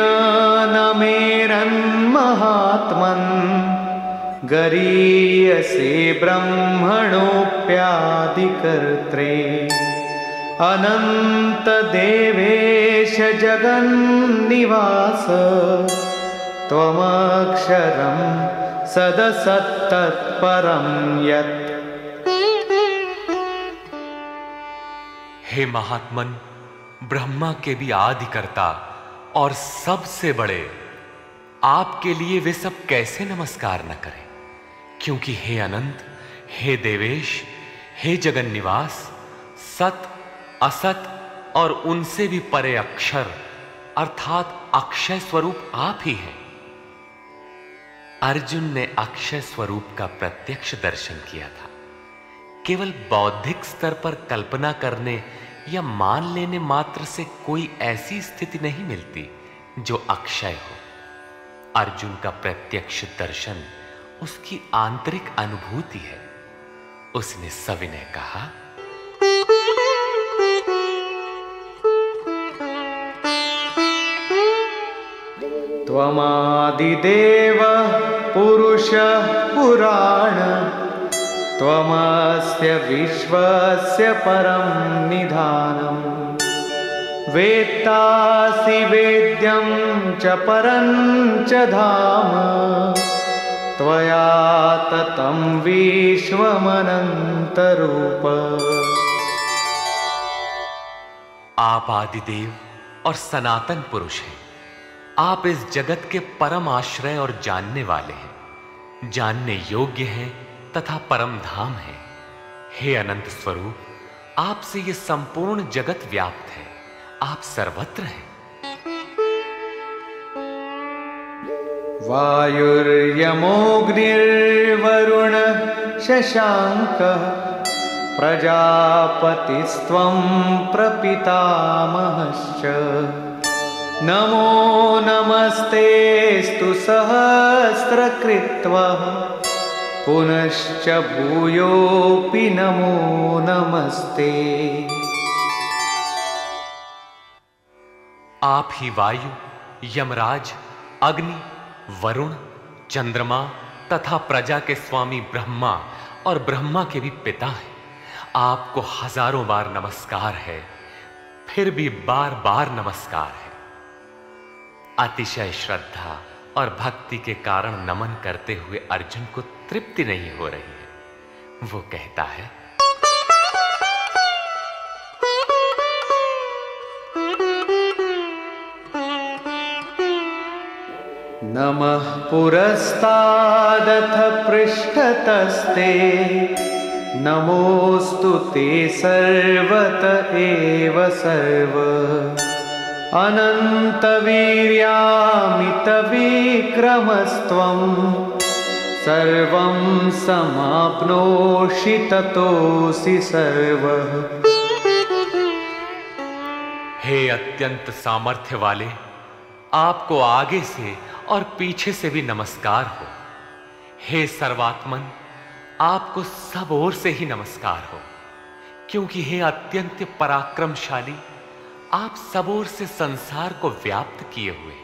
न मेरन्महात्मन् गरीयसे ब्रह्मणोऽप्यादिकर्त्रे अनन्तदेवेश जगन्निवास त्वमक्षरं सदसत्तत्परं यत्। हे महात्मन, ब्रह्मा के भी आदिकर्ता और सबसे बड़े, आपके लिए वे सब कैसे नमस्कार न करें, क्योंकि हे अनंत, हे देवेश, हे जगन निवास, सत असत और उनसे भी परे अक्षर अर्थात अक्षय स्वरूप आप ही हैं। अर्जुन ने अक्षय स्वरूप का प्रत्यक्ष दर्शन किया था। केवल बौद्धिक स्तर पर कल्पना करने या मान लेने मात्र से कोई ऐसी स्थिति नहीं मिलती जो अक्षय हो। अर्जुन का प्रत्यक्ष दर्शन उसकी आंतरिक अनुभूति है। उसने सविनय कहा, त्वमादिदेवः पुरुषः पुराण त्वमस्य विश्वस्य परं निधानम् वेत्तासि वेद्यं च परं च धाम त्वया ततं विश्वमनन्तरूप। आप आदिदेव और सनातन पुरुष हैं। आप इस जगत के परम आश्रय और जानने वाले हैं, जानने योग्य हैं तथा परम धाम है। हे अनंत स्वरूप, आपसे ये संपूर्ण जगत व्याप्त है। आप सर्वत्र हैं। वायुर्यमोऽग्निर्वरुण शशाङ्कः प्रजापतिस्त्वं प्रपितामहश्च नमो नमस्तेस्तु सहस्रकृत्वः पुनश्च भूयोऽपि नमो नमस्ते। आप ही वायु, यमराज, अग्नि, वरुण, चंद्रमा तथा प्रजा के स्वामी ब्रह्मा और ब्रह्मा के भी पिता हैं। आपको हजारों बार नमस्कार है, फिर भी बार बार नमस्कार है। अतिशय श्रद्धा और भक्ति के कारण नमन करते हुए अर्जुन को तृप्ति नहीं हो रही है। वो कहता है, नमः पुरस्तादथ पृष्ठतस्ते नमोऽस्तु ते सर्वत एव सर्व अनन्तवीर्यामितविक्रमस्त्वं सर्वं समाप्नोषि ततोऽसि सर्वः। हे अत्यंत सामर्थ्य वाले, आपको आगे से और पीछे से भी नमस्कार हो। हे सर्वात्मन, आपको सब ओर से ही नमस्कार हो, क्योंकि हे अत्यंत पराक्रमशाली, आप सब ओर से संसार को व्याप्त किए हुए,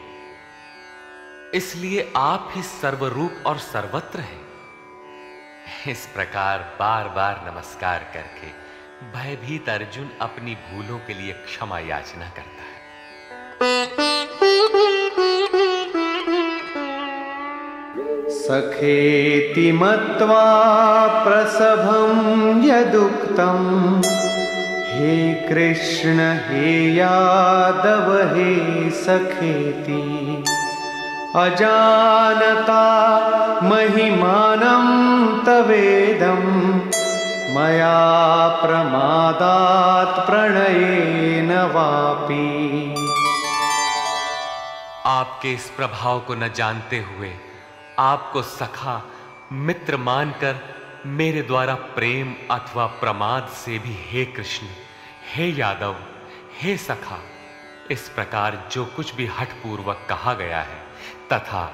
इसलिए आप ही सर्वरूप और सर्वत्र हैं। इस प्रकार बार बार नमस्कार करके भयभीत अर्जुन अपनी भूलों के लिए क्षमा याचना करता है। सखेति मत्वा प्रसभं यदुक्तं हे कृष्ण हे यादव हे सखेति अजानता महिमानं तवेदं मया प्रमादात् प्रणयेन वापि। आपके इस प्रभाव को न जानते हुए आपको सखा मित्र मानकर मेरे द्वारा प्रेम अथवा प्रमाद से भी हे कृष्ण हे यादव हे सखा इस प्रकार जो कुछ भी हठपूर्वक कहा गया है तथा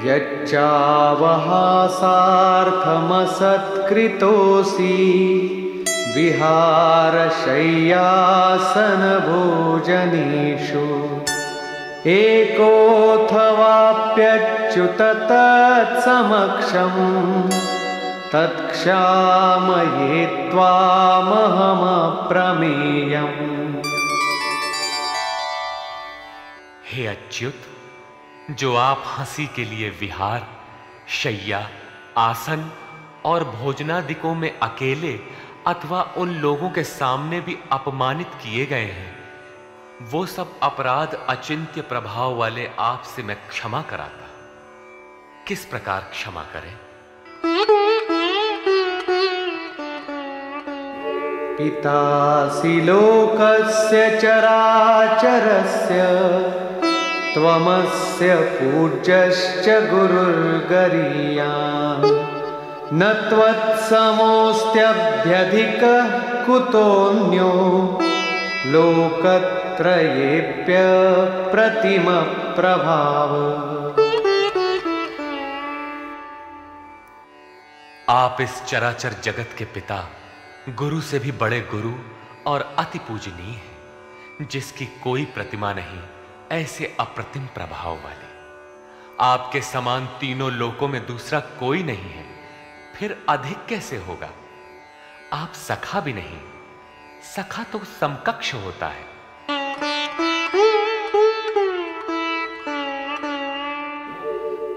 यच्चावहासार्थमसत्कृतोऽसि विहारशय्यासनभोजनेषु एकोऽथवाप्यच्युत तत्समक्षं तत्क्षामये त्वामहमप्रमेयम्। हे अच्युत, जो आप हंसी के लिए विहार, शैया, आसन और भोजनादिकों में अकेले अथवा उन लोगों के सामने भी अपमानित किए गए हैं, वो सब अपराध अचिंत्य प्रभाव वाले आपसे मैं क्षमा कराता। किस प्रकार क्षमा करें? पितासि लोकस्य चराचरस्य त्वमस्य पूज्यश्च गुरुर्गरीयान् न त्वत्समोऽस्त्यभ्यधिकः कुतोऽन्यो लोकत्रयेऽप्य प्रतिमप्रभाव। आप इस चराचर जगत के पिता, गुरु से भी बड़े गुरु और अति पूजनीय हैं, जिसकी कोई प्रतिमा नहीं, ऐसे अप्रतिम प्रभाव वाले। आपके समान तीनों लोकों में दूसरा कोई नहीं है, फिर अधिक कैसे होगा? आप सखा भी नहीं, सखा तो समकक्ष होता है।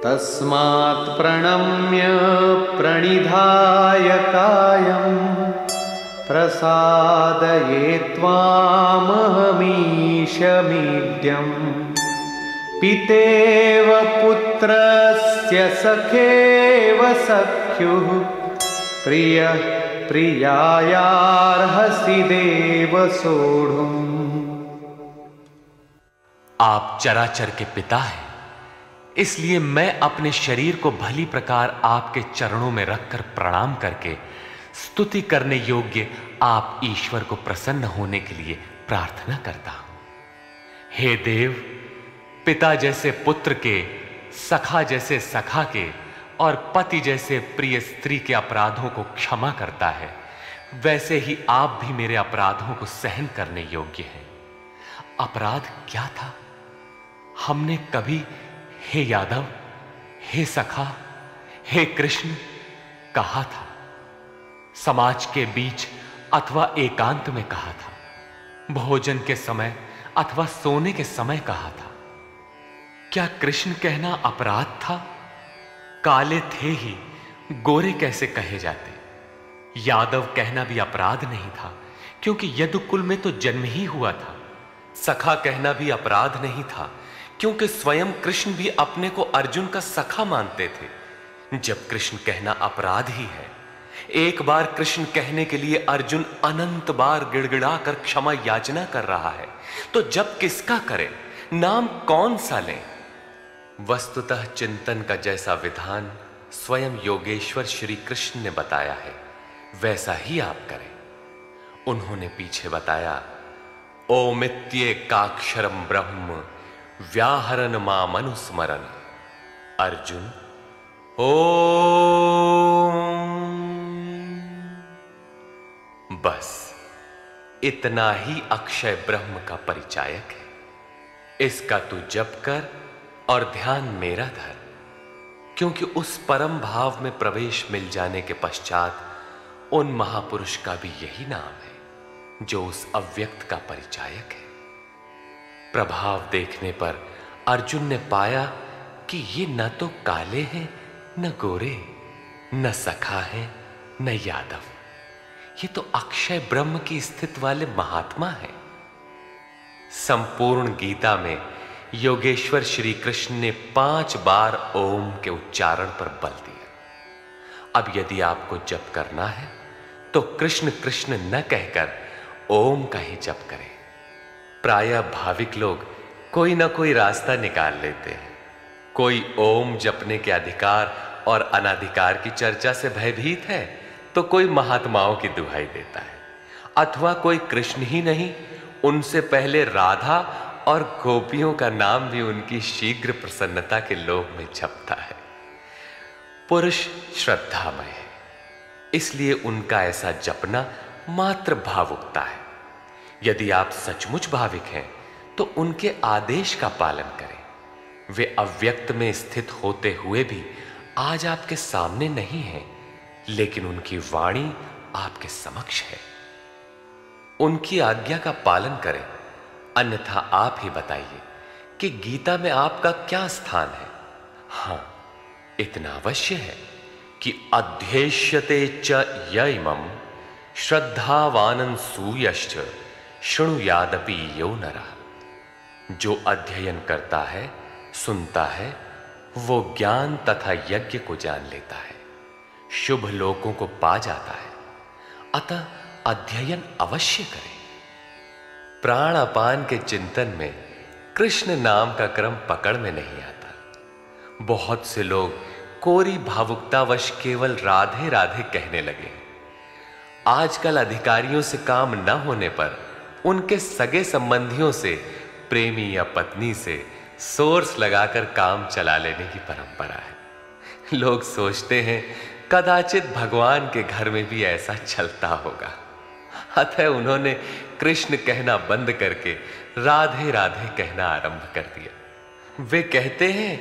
तस्मात् प्रणम्य प्रणिधाय कायं प्रसादये त्वामहमीशमीड्यम् पितेव पुत्रस्य सखेव सख्युः प्रियः प्रियायार्हसि देव सोढुम्। आप चराचर के पिता हैं, इसलिए मैं अपने शरीर को भली प्रकार आपके चरणों में रखकर प्रणाम करके स्तुति करने योग्य आप ईश्वर को प्रसन्न होने के लिए प्रार्थना करता हूं। हे देव, पिता जैसे पुत्र के, सखा जैसे सखा के और पति जैसे प्रिय स्त्री के अपराधों को क्षमा करता है, वैसे ही आप भी मेरे अपराधों को सहन करने योग्य हैं। अपराध क्या था? हमने कभी हे यादव, हे सखा, हे कृष्ण कहा था? समाज के बीच अथवा एकांत में कहा था? भोजन के समय अथवा सोने के समय कहा था? क्या कृष्ण कहना अपराध था? काले थे ही, गोरे कैसे कहे जाते? यादव कहना भी अपराध नहीं था, क्योंकि यदुकुल में तो जन्म ही हुआ था। सखा कहना भी अपराध नहीं था, क्योंकि स्वयं कृष्ण भी अपने को अर्जुन का सखा मानते थे। जब कृष्ण कहना अपराध ही है, एक बार कृष्ण कहने के लिए अर्जुन अनंत बार गिड़गिड़ा कर क्षमा याचना कर रहा है, तो जब किसका करें, नाम कौन सा लें? वस्तुतः चिंतन का जैसा विधान स्वयं योगेश्वर श्री कृष्ण ने बताया है, वैसा ही आप करें। उन्होंने पीछे बताया, ओमित्येकाक्षरम ब्रह्म व्याहरन मामनुस्मरन। अर्जुन, ओम। बस इतना ही अक्षय ब्रह्म का परिचायक है। इसका तू जप कर और ध्यान मेरा धर, क्योंकि उस परम भाव में प्रवेश मिल जाने के पश्चात उन महापुरुष का भी यही नाम है, जो उस अव्यक्त का परिचायक है। प्रभाव देखने पर अर्जुन ने पाया कि ये न तो काले हैं न गोरे, न सखा है न यादव, ये तो अक्षय ब्रह्म की स्थिति वाले महात्मा हैं। संपूर्ण गीता में योगेश्वर श्री कृष्ण ने 5 बार ओम के उच्चारण पर बल दिया। अब यदि आपको जप करना है तो कृष्ण कृष्ण न कहकर ओम का ही जप करें। प्रायः भाविक लोग कोई ना कोई रास्ता निकाल लेते हैं। कोई ओम जपने के अधिकार और अनाधिकार की चर्चा से भयभीत है तो कोई महात्माओं की दुहाई देता है, अथवा कोई कृष्ण ही नहीं, उनसे पहले राधा और गोपियों का नाम भी उनकी शीघ्र प्रसन्नता के लोभ में जपता है। पुरुष श्रद्धामय है, इसलिए उनका ऐसा जपना मात्र भावुकता है। यदि आप सचमुच भाविक हैं तो उनके आदेश का पालन करें। वे अव्यक्त में स्थित होते हुए भी आज आपके सामने नहीं हैं, लेकिन उनकी वाणी आपके समक्ष है। उनकी आज्ञा का पालन करें, अन्यथा आप ही बताइए कि गीता में आपका क्या स्थान है। हां, इतना अवश्य है कि अध्येष्यते च य इमं श्रद्धावानन् सूयश्च शृणुयादपि यो नरः। जो अध्ययन करता है, सुनता है, वो ज्ञान तथा यज्ञ को जान लेता है, शुभ लोकों को पा जाता है। अतः अध्ययन अवश्य करें। प्राण अपान के चिंतन में कृष्ण नाम का क्रम पकड़ में नहीं आता। बहुत से लोग कोरी भावुकतावश केवल राधे राधे कहने लगे। आजकल अधिकारियों से काम न होने पर उनके सगे संबंधियों से, प्रेमी या पत्नी से सोर्स लगाकर काम चला लेने की परंपरा है। लोग सोचते हैं कदाचित भगवान के घर में भी ऐसा चलता होगा, अतः उन्होंने कृष्ण कहना बंद करके राधे राधे कहना आरंभ कर दिया। वे कहते हैं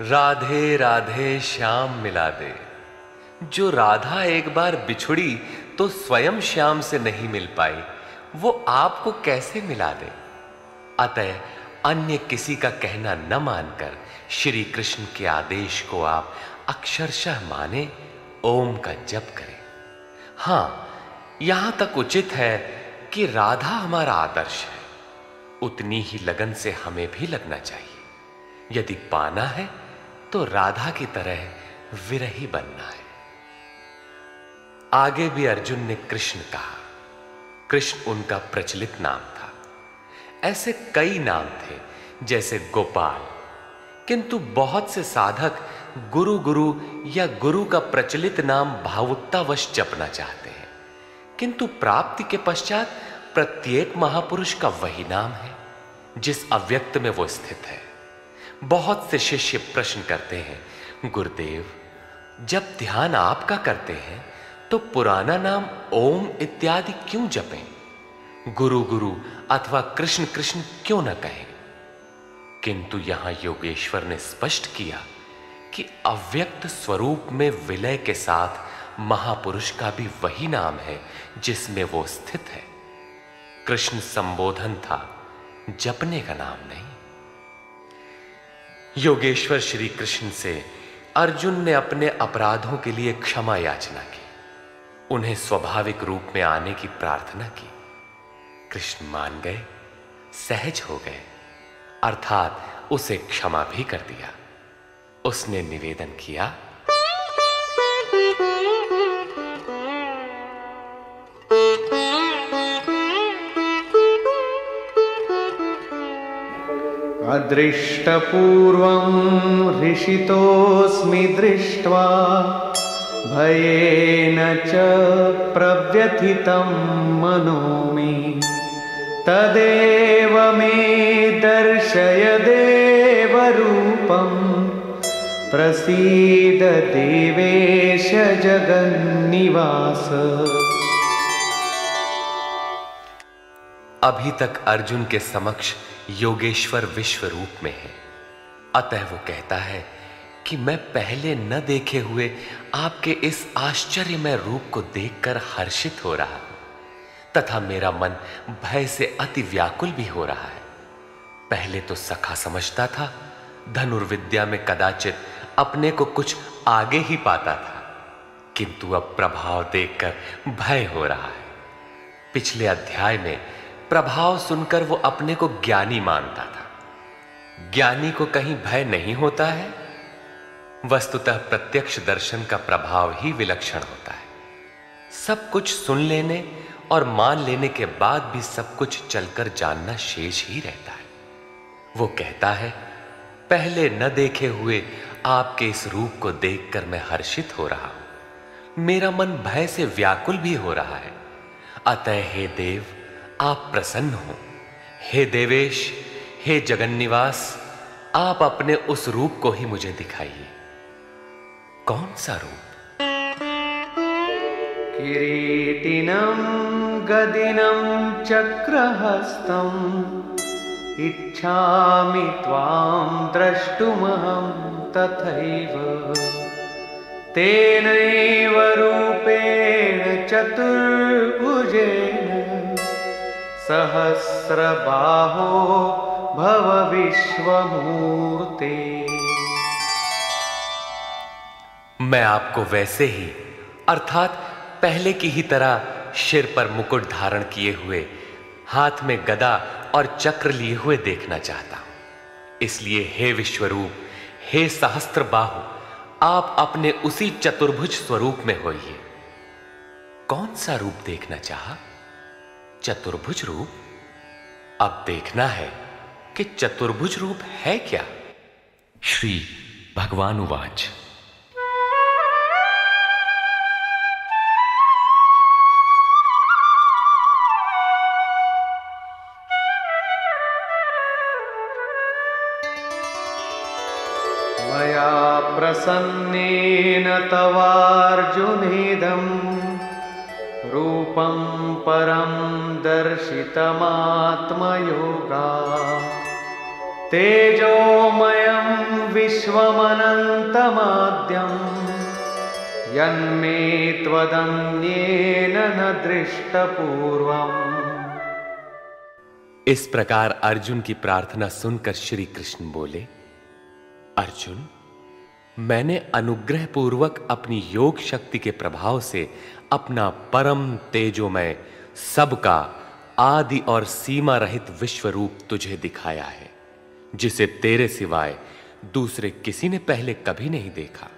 राधे राधे श्याम मिला दे। जो राधा एक बार बिछुड़ी तो स्वयं श्याम से नहीं मिल पाई, वो आपको कैसे मिला दे। अतः अन्य किसी का कहना न मानकर श्री कृष्ण के आदेश को आप अक्षरशः माने, ओम का जप करें। हां, यहां तक उचित है कि राधा हमारा आदर्श है, उतनी ही लगन से हमें भी लगना चाहिए। यदि पाना है तो राधा की तरह विरही बनना है। आगे भी अर्जुन ने कृष्ण कहा। कृष्ण उनका प्रचलित नाम था। ऐसे कई नाम थे जैसे गोपाल, किंतु बहुत से साधक गुरु गुरु या गुरु का प्रचलित नाम भावुकतावश जपना चाहते हैं, किंतु प्राप्ति के पश्चात प्रत्येक महापुरुष का वही नाम है जिस अव्यक्त में वो स्थित है। बहुत से शिष्य प्रश्न करते हैं, गुरुदेव, जब ध्यान आपका करते हैं तो पुराना नाम ओम इत्यादि क्यों जपें? गुरु गुरु अथवा कृष्ण कृष्ण क्यों न कहें? किंतु यहां योगेश्वर ने स्पष्ट किया कि अव्यक्त स्वरूप में विलय के साथ महापुरुष का भी वही नाम है जिसमें वो स्थित है। कृष्ण संबोधन था, जपने का नाम नहीं। योगेश्वर श्री कृष्ण से अर्जुन ने अपने अपराधों के लिए क्षमा याचना की, उन्हें स्वाभाविक रूप में आने की प्रार्थना की। कृष्ण मान गए, सहज हो गए, अर्थात उसे क्षमा भी कर दिया। उसने निवेदन किया, अदृष्टपूर्वं हृषितोऽस्मि दृष्ट्वा भयेन च प्रव्यथितं मनो मे तदेव मे दर्शय देवरूपं प्रसीद देवेश जगन्निवास। अभी तक अर्जुन के समक्ष योगेश्वर विश्व रूप में है, अतः वो कहता है कि मैं पहले न देखे हुए आपके इस आश्चर्यमय रूप को देखकर हर्षित हो रहा हूं तथा मेरा मन भय से अति व्याकुल भी हो रहा है। पहले तो सखा समझता था, धनुर्विद्या में कदाचित अपने को कुछ आगे ही पाता था, किंतु अब प्रभाव देखकर भय हो रहा है। पिछले अध्याय में प्रभाव सुनकर वो अपने को ज्ञानी मानता था। ज्ञानी को कहीं भय नहीं होता है। वस्तुतः प्रत्यक्ष दर्शन का प्रभाव ही विलक्षण होता है। सब कुछ सुन लेने और मान लेने के बाद भी सब कुछ चलकर जानना शेष ही रहता है। वो कहता है, पहले न देखे हुए आपके इस रूप को देखकर मैं हर्षित हो रहा हूं। मेरा मन भय से व्याकुल भी हो रहा है। अतः हे देव, आप प्रसन्न हो। हे देवेश, हे जगन्निवास, आप अपने उस रूप को ही मुझे दिखाइए। कौन सा रूप? किरीटिनं गदिनं चक्रहस्तम् इच्छामि त्वां द्रष्टुमहं तथैव। तेनैव रूपेण चतुर्भुजेन सहस्रबाहो भव विश्वमूर्ते। मैं आपको वैसे ही अर्थात पहले की ही तरह सिर पर मुकुट धारण किए हुए, हाथ में गदा और चक्र लिए हुए देखना चाहता हूं। इसलिए हे विश्वरूप, हे सहस्त्र बाहु, आप अपने उसी चतुर्भुज स्वरूप में होइए। कौन सा रूप देखना चाहा? चतुर्भुज रूप? अब देखना है कि चतुर्भुज रूप है क्या। श्री भगवान उवाच। मया प्रसन्नेन तवार्जुनेदं रूपं परं दर्शितमात्मयोगात्। तेजोमयं विश्वमनन्तमाद्यं यन्मे त्वदन्येन न दृष्टपूर्वम्। इस प्रकार अर्जुन की प्रार्थना सुनकर श्री कृष्ण बोले, अर्जुन, मैंने अनुग्रह पूर्वक अपनी योग शक्ति के प्रभाव से अपना परम तेजोमय, सबका आदि और सीमा रहित विश्व रूप तुझे दिखाया है, जिसे तेरे सिवाय दूसरे किसी ने पहले कभी नहीं देखा।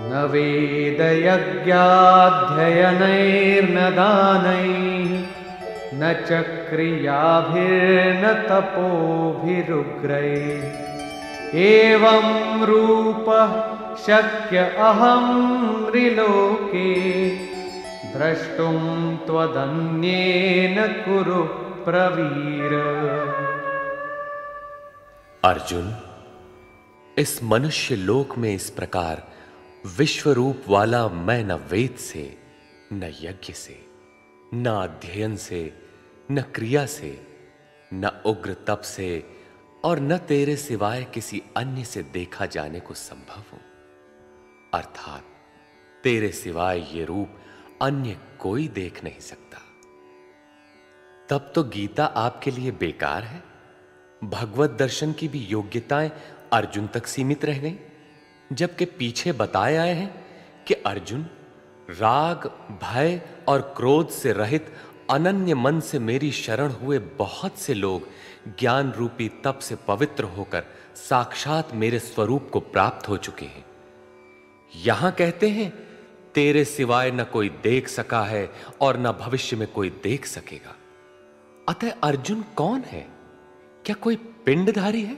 न वेदयज्ञाध्ययनैर्न दानैः न च क्रियाभिर्न तपोभिरुग्रैः एवं रूपः शक्य अहं नृलोके द्रष्टुं त्वदन्येन कुरु प्रवीर। अर्जुन, इस मनुष्य लोक में इस प्रकार विश्व रूप वाला मैं न वेद से, न यज्ञ से, न अध्ययन से, न क्रिया से, न उग्र तप से और न तेरे सिवाय किसी अन्य से देखा जाने को संभव हूं। अर्थात तेरे सिवाय ये रूप अन्य कोई देख नहीं सकता। तब तो गीता आपके लिए बेकार है। भगवत दर्शन की भी योग्यताएं अर्जुन तक सीमित रह गई, जबकि पीछे बताए आए हैं कि अर्जुन, राग, भय और क्रोध से रहित अनन्य मन से मेरी शरण हुए बहुत से लोग ज्ञान रूपी तप से पवित्र होकर साक्षात मेरे स्वरूप को प्राप्त हो चुके हैं। यहां कहते हैं, तेरे सिवाय न कोई देख सका है और न भविष्य में कोई देख सकेगा। अतः अर्जुन कौन है? क्या कोई पिंडधारी है?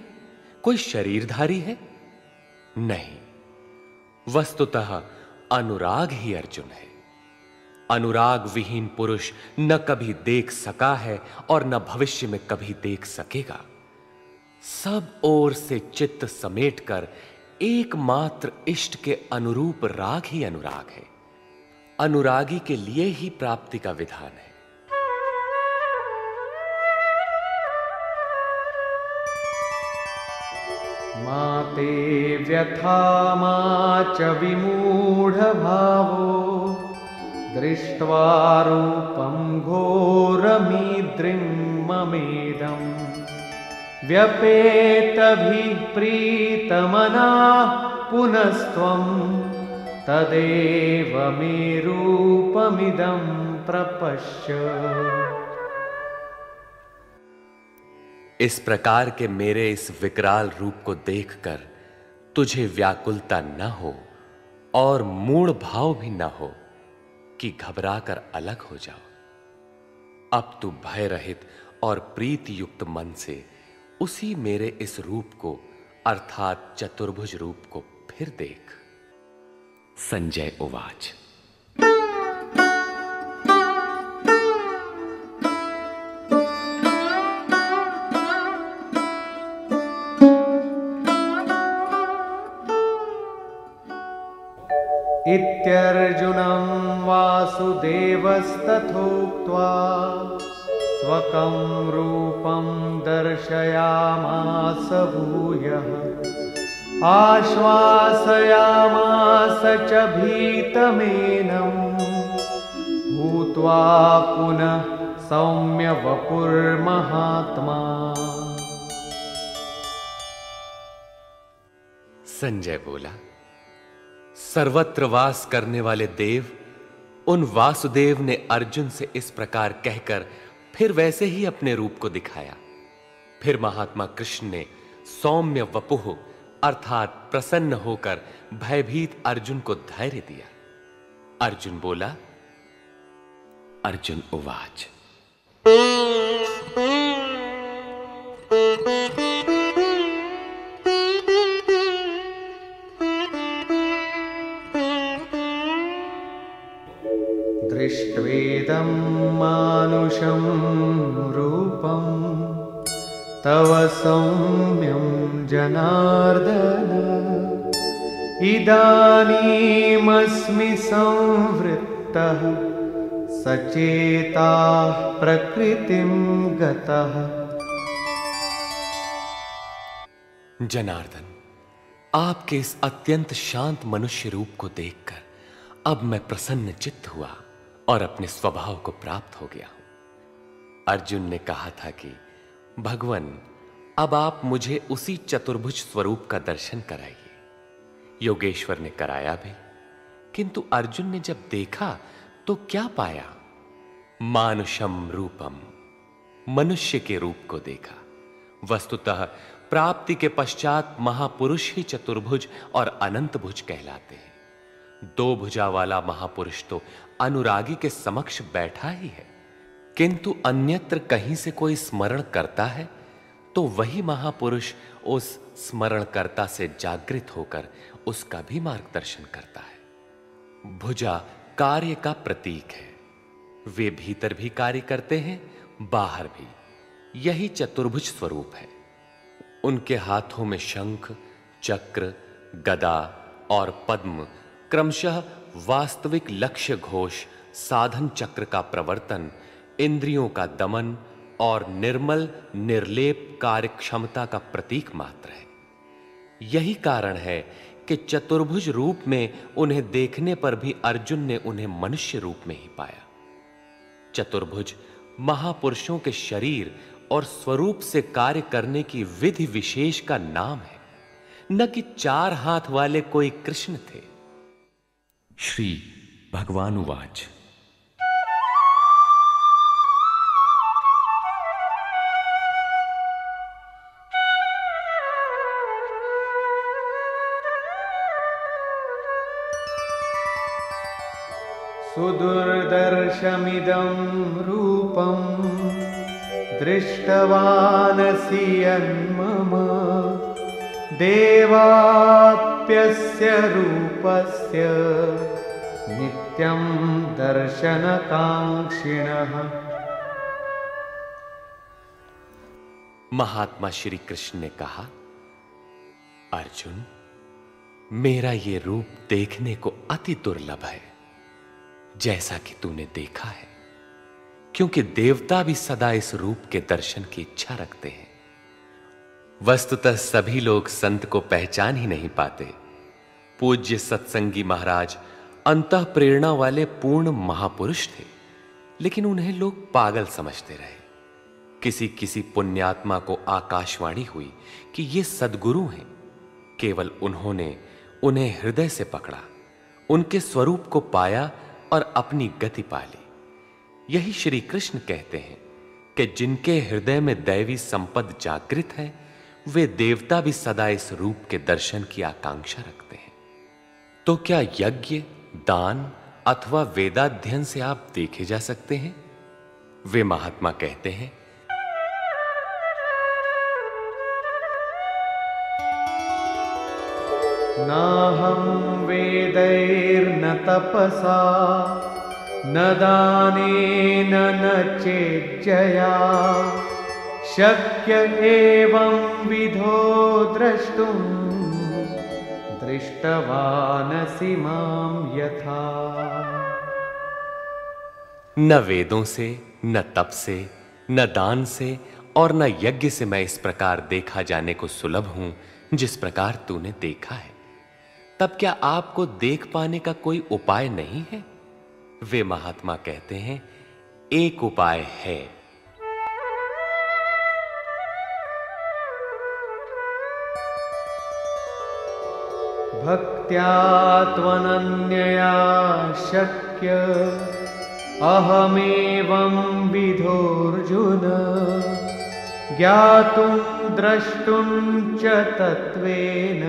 कोई शरीरधारी है? नहीं, वस्तुतः अनुराग ही अर्जुन है। अनुराग विहीन पुरुष न कभी देख सका है और न भविष्य में कभी देख सकेगा। सब ओर से चित्त समेटकर एकमात्र इष्ट के अनुरूप राग ही अनुराग है। अनुरागी के लिए ही प्राप्ति का विधान है। मा ते व्यथा मा च विमूढभावो दृष्ट्वा रूपं घोरमीद्रिं ममेदम् व्यपेतभिः प्रीतमनाः पुनस्त्वं तदेव मे रूपमिदं प्रपश्य। इस प्रकार के मेरे इस विकराल रूप को देखकर तुझे व्याकुलता न हो और मूढ़ भाव भी न हो कि घबराकर अलग हो जाओ। अब तू भय रहित और प्रीति युक्त मन से उसी मेरे इस रूप को अर्थात चतुर्भुज रूप को फिर देख। संजय उवाच। इत्यर्जुनं वासुदेवस्तथोक्त्वा स्वकं रूपं दर्शयामास भूयः आश्वासयामास च भीतमेनं भूत्वा पुनः सौम्य वपुर्महात्मा। संजय बोला, सर्वत्र वास करने वाले देव उन वासुदेव ने अर्जुन से इस प्रकार कहकर फिर वैसे ही अपने रूप को दिखाया। फिर महात्मा कृष्ण ने सौम्य वपुः अर्थात प्रसन्न होकर भयभीत अर्जुन को धैर्य दिया। अर्जुन बोला। अर्जुन उवाच। दृष्ट्वेदं मानुषं रूपं तव सौम्यं जनार्दन इदानीमस्मि संवृत्तः सचेताः प्रकृतिं गतः। जनार्दन, आपके इस अत्यंत शांत मनुष्य रूप को देखकर अब मैं प्रसन्न चित्त हुआ और अपने स्वभाव को प्राप्त हो गया हूं। अर्जुन ने कहा था कि भगवान, अब आप मुझे उसी चतुर्भुज स्वरूप का दर्शन कराइए। योगेश्वर ने कराया भी, किंतु अर्जुन ने जब देखा तो क्या पाया? मानुषम रूपम, मनुष्य के रूप को देखा। वस्तुतः प्राप्ति के पश्चात महापुरुष ही चतुर्भुज और अनंत भुज कहलाते हैं। दो भुजा वाला महापुरुष तो अनुरागी के समक्ष बैठा ही है, किंतु अन्यत्र कहीं से कोई स्मरण करता है तो वही महापुरुष उस स्मरणकर्ता से जागृत होकर उसका भी मार्गदर्शन करता है। भुजा कार्य का प्रतीक है। वे भीतर भी कार्य करते हैं, बाहर भी। यही चतुर्भुज स्वरूप है। उनके हाथों में शंख, चक्र, गदा और पद्म क्रमशः वास्तविक लक्ष्य घोष, साधन चक्र का प्रवर्तन, इंद्रियों का दमन और निर्मल निर्लेप कार्य क्षमता का प्रतीक मात्र है। यही कारण है कि चतुर्भुज रूप में उन्हें देखने पर भी अर्जुन ने उन्हें मनुष्य रूप में ही पाया। चतुर्भुज महापुरुषों के शरीर और स्वरूप से कार्य करने की विधि विशेष का नाम है, न कि चार हाथ वाले कोई कृष्ण थे। श्री भगवान उवाच। सुदुर्दर्शमिदं रूपं दृष्टवानसि यन्मम देवाप्यस्य रूपस्य नित्यं दर्शनकांक्षिणः। महात्मा श्री कृष्ण ने कहा, अर्जुन, मेरा ये रूप देखने को अति दुर्लभ है, जैसा कि तूने देखा है, क्योंकि देवता भी सदा इस रूप के दर्शन की इच्छा रखते हैं। वस्तुतः सभी लोग संत को पहचान ही नहीं पाते। पूज्य सत्संगी महाराज अंतः प्रेरणा वाले पूर्ण महापुरुष थे, लेकिन उन्हें लोग पागल समझते रहे। किसी किसी पुण्यात्मा को आकाशवाणी हुई कि ये सद्गुरु हैं। केवल उन्होंने उन्हें हृदय से पकड़ा, उनके स्वरूप को पाया और अपनी गति पा ली। यही श्री कृष्ण कहते हैं कि जिनके हृदय में दैवी संपद जागृत है, वे देवता भी सदा इस रूप के दर्शन की आकांक्षा रखते हैं। तो क्या यज्ञ, दान अथवा वेदाध्ययन से आप देखे जा सकते हैं? वे महात्मा कहते हैं, नाहं वेदैर्न तपसा न दानेन न चेज्जया शक्य एवं विधो द्रष्टुं दृष्टवानसि मां यथा। न वेदों से, न तप से, न दान से और न यज्ञ से मैं इस प्रकार देखा जाने को सुलभ हूं जिस प्रकार तूने देखा है। तब क्या आपको देख पाने का कोई उपाय नहीं है? वे महात्मा कहते हैं, एक उपाय है। भक्त्या त्वनन्यया शक्य अहमेवं विधोऽर्जुन ज्ञातुं द्रष्टुं च तत्त्वेन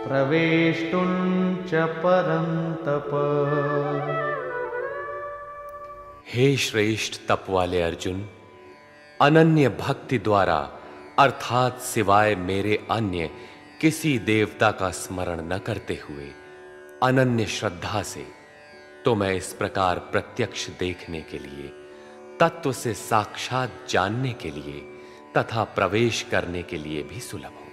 प्रवेष्टुं च परन्तप। हे श्रेष्ठ तप वाले अर्जुन, अनन्य भक्ति द्वारा अर्थात सिवाय मेरे अन्य किसी देवता का स्मरण न करते हुए अनन्य श्रद्धा से तो मैं इस प्रकार प्रत्यक्ष देखने के लिए, तत्व से साक्षात जानने के लिए तथा प्रवेश करने के लिए भी सुलभ हूं।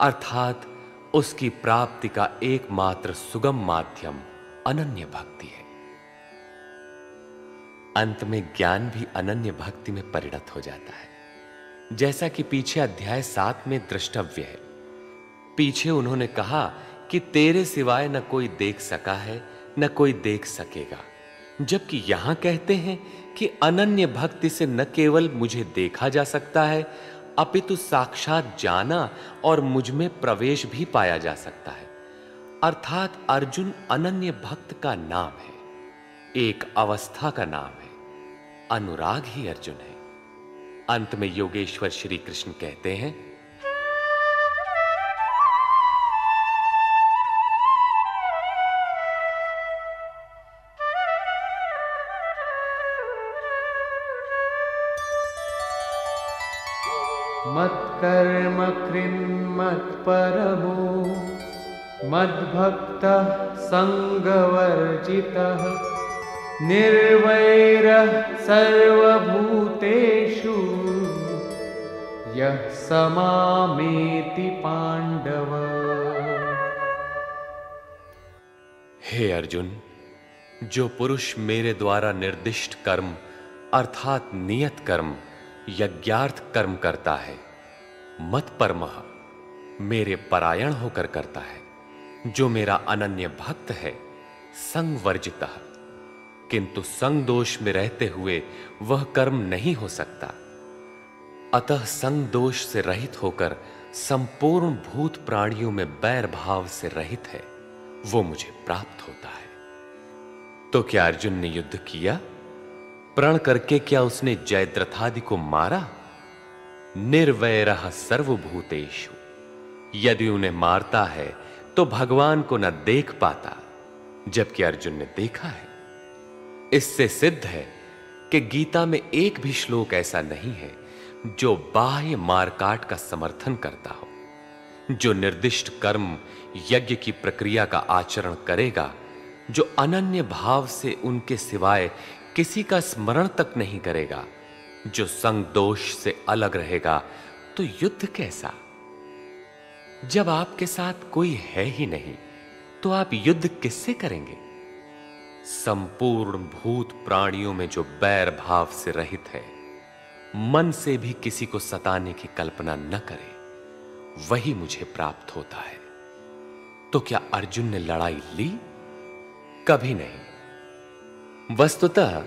अर्थात उसकी प्राप्ति का एकमात्र सुगम माध्यम अनन्य भक्ति है। अंत में ज्ञान भी अनन्य भक्ति में परिणत हो जाता है, जैसा कि पीछे अध्याय 7 में द्रष्टव्य है। पीछे उन्होंने कहा कि तेरे सिवाय न कोई देख सका है, न कोई देख सकेगा, जबकि यहां कहते हैं कि अनन्य भक्ति से न केवल मुझे देखा जा सकता है, अपितु साक्षात जाना और मुझ में प्रवेश भी पाया जा सकता है। अर्थात अर्जुन अनन्य भक्त का नाम है, एक अवस्था का नाम है। अनुराग ही अर्जुन है। अंत में योगेश्वर श्री कृष्ण कहते हैं, मत्कर्म कृन्मत्परमो मद्भक्तः संगवर्जितः निर्वैरः सर्वभूतेषु यः स मामेति पांडव। हे अर्जुन, जो पुरुष मेरे द्वारा निर्दिष्ट कर्म अर्थात नियत कर्म यज्ञार्थ कर्म करता है, मत्परमः मेरे परायण होकर करता है, जो मेरा अनन्य भक्त है, संगवर्जितः किंतु संग दोष में रहते हुए वह कर्म नहीं हो सकता, अतः संग दोष से रहित होकर संपूर्ण भूत प्राणियों में बैर भाव से रहित है, वो मुझे प्राप्त होता है। तो क्या अर्जुन ने युद्ध किया? प्रण करके क्या उसने जयद्रथादि को मारा? निर्वैरः सर्वभूतेषु, यदि उन्हें मारता है तो भगवान को न देख पाता, जबकि अर्जुन ने देखा है। इससे सिद्ध है कि गीता में एक भी श्लोक ऐसा नहीं है जो बाह्य मारकाट का समर्थन करता हो। जो निर्दिष्ट कर्म यज्ञ की प्रक्रिया का आचरण करेगा, जो अनन्य भाव से उनके सिवाय किसी का स्मरण तक नहीं करेगा, जो संग दोष से अलग रहेगा, तो युद्ध कैसा? जब आपके साथ कोई है ही नहीं तो आप युद्ध किससे करेंगे? संपूर्ण भूत प्राणियों में जो बैर भाव से रहित है, मन से भी किसी को सताने की कल्पना न करे, वही मुझे प्राप्त होता है। तो क्या अर्जुन ने लड़ाई ली? कभी नहीं। वस्तुतः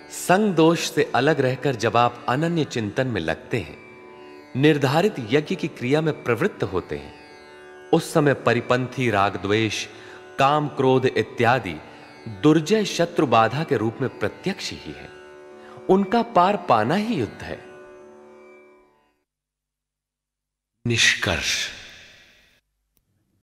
संग दोष से अलग रहकर जब आप अनन्य चिंतन में लगते हैं, निर्धारित यज्ञ की क्रिया में प्रवृत्त होते हैं, उस समय परिपंथी राग द्वेष, काम क्रोध इत्यादि दुर्जय शत्रु बाधा के रूप में प्रत्यक्ष ही है। उनका पार पाना ही युद्ध है। निष्कर्ष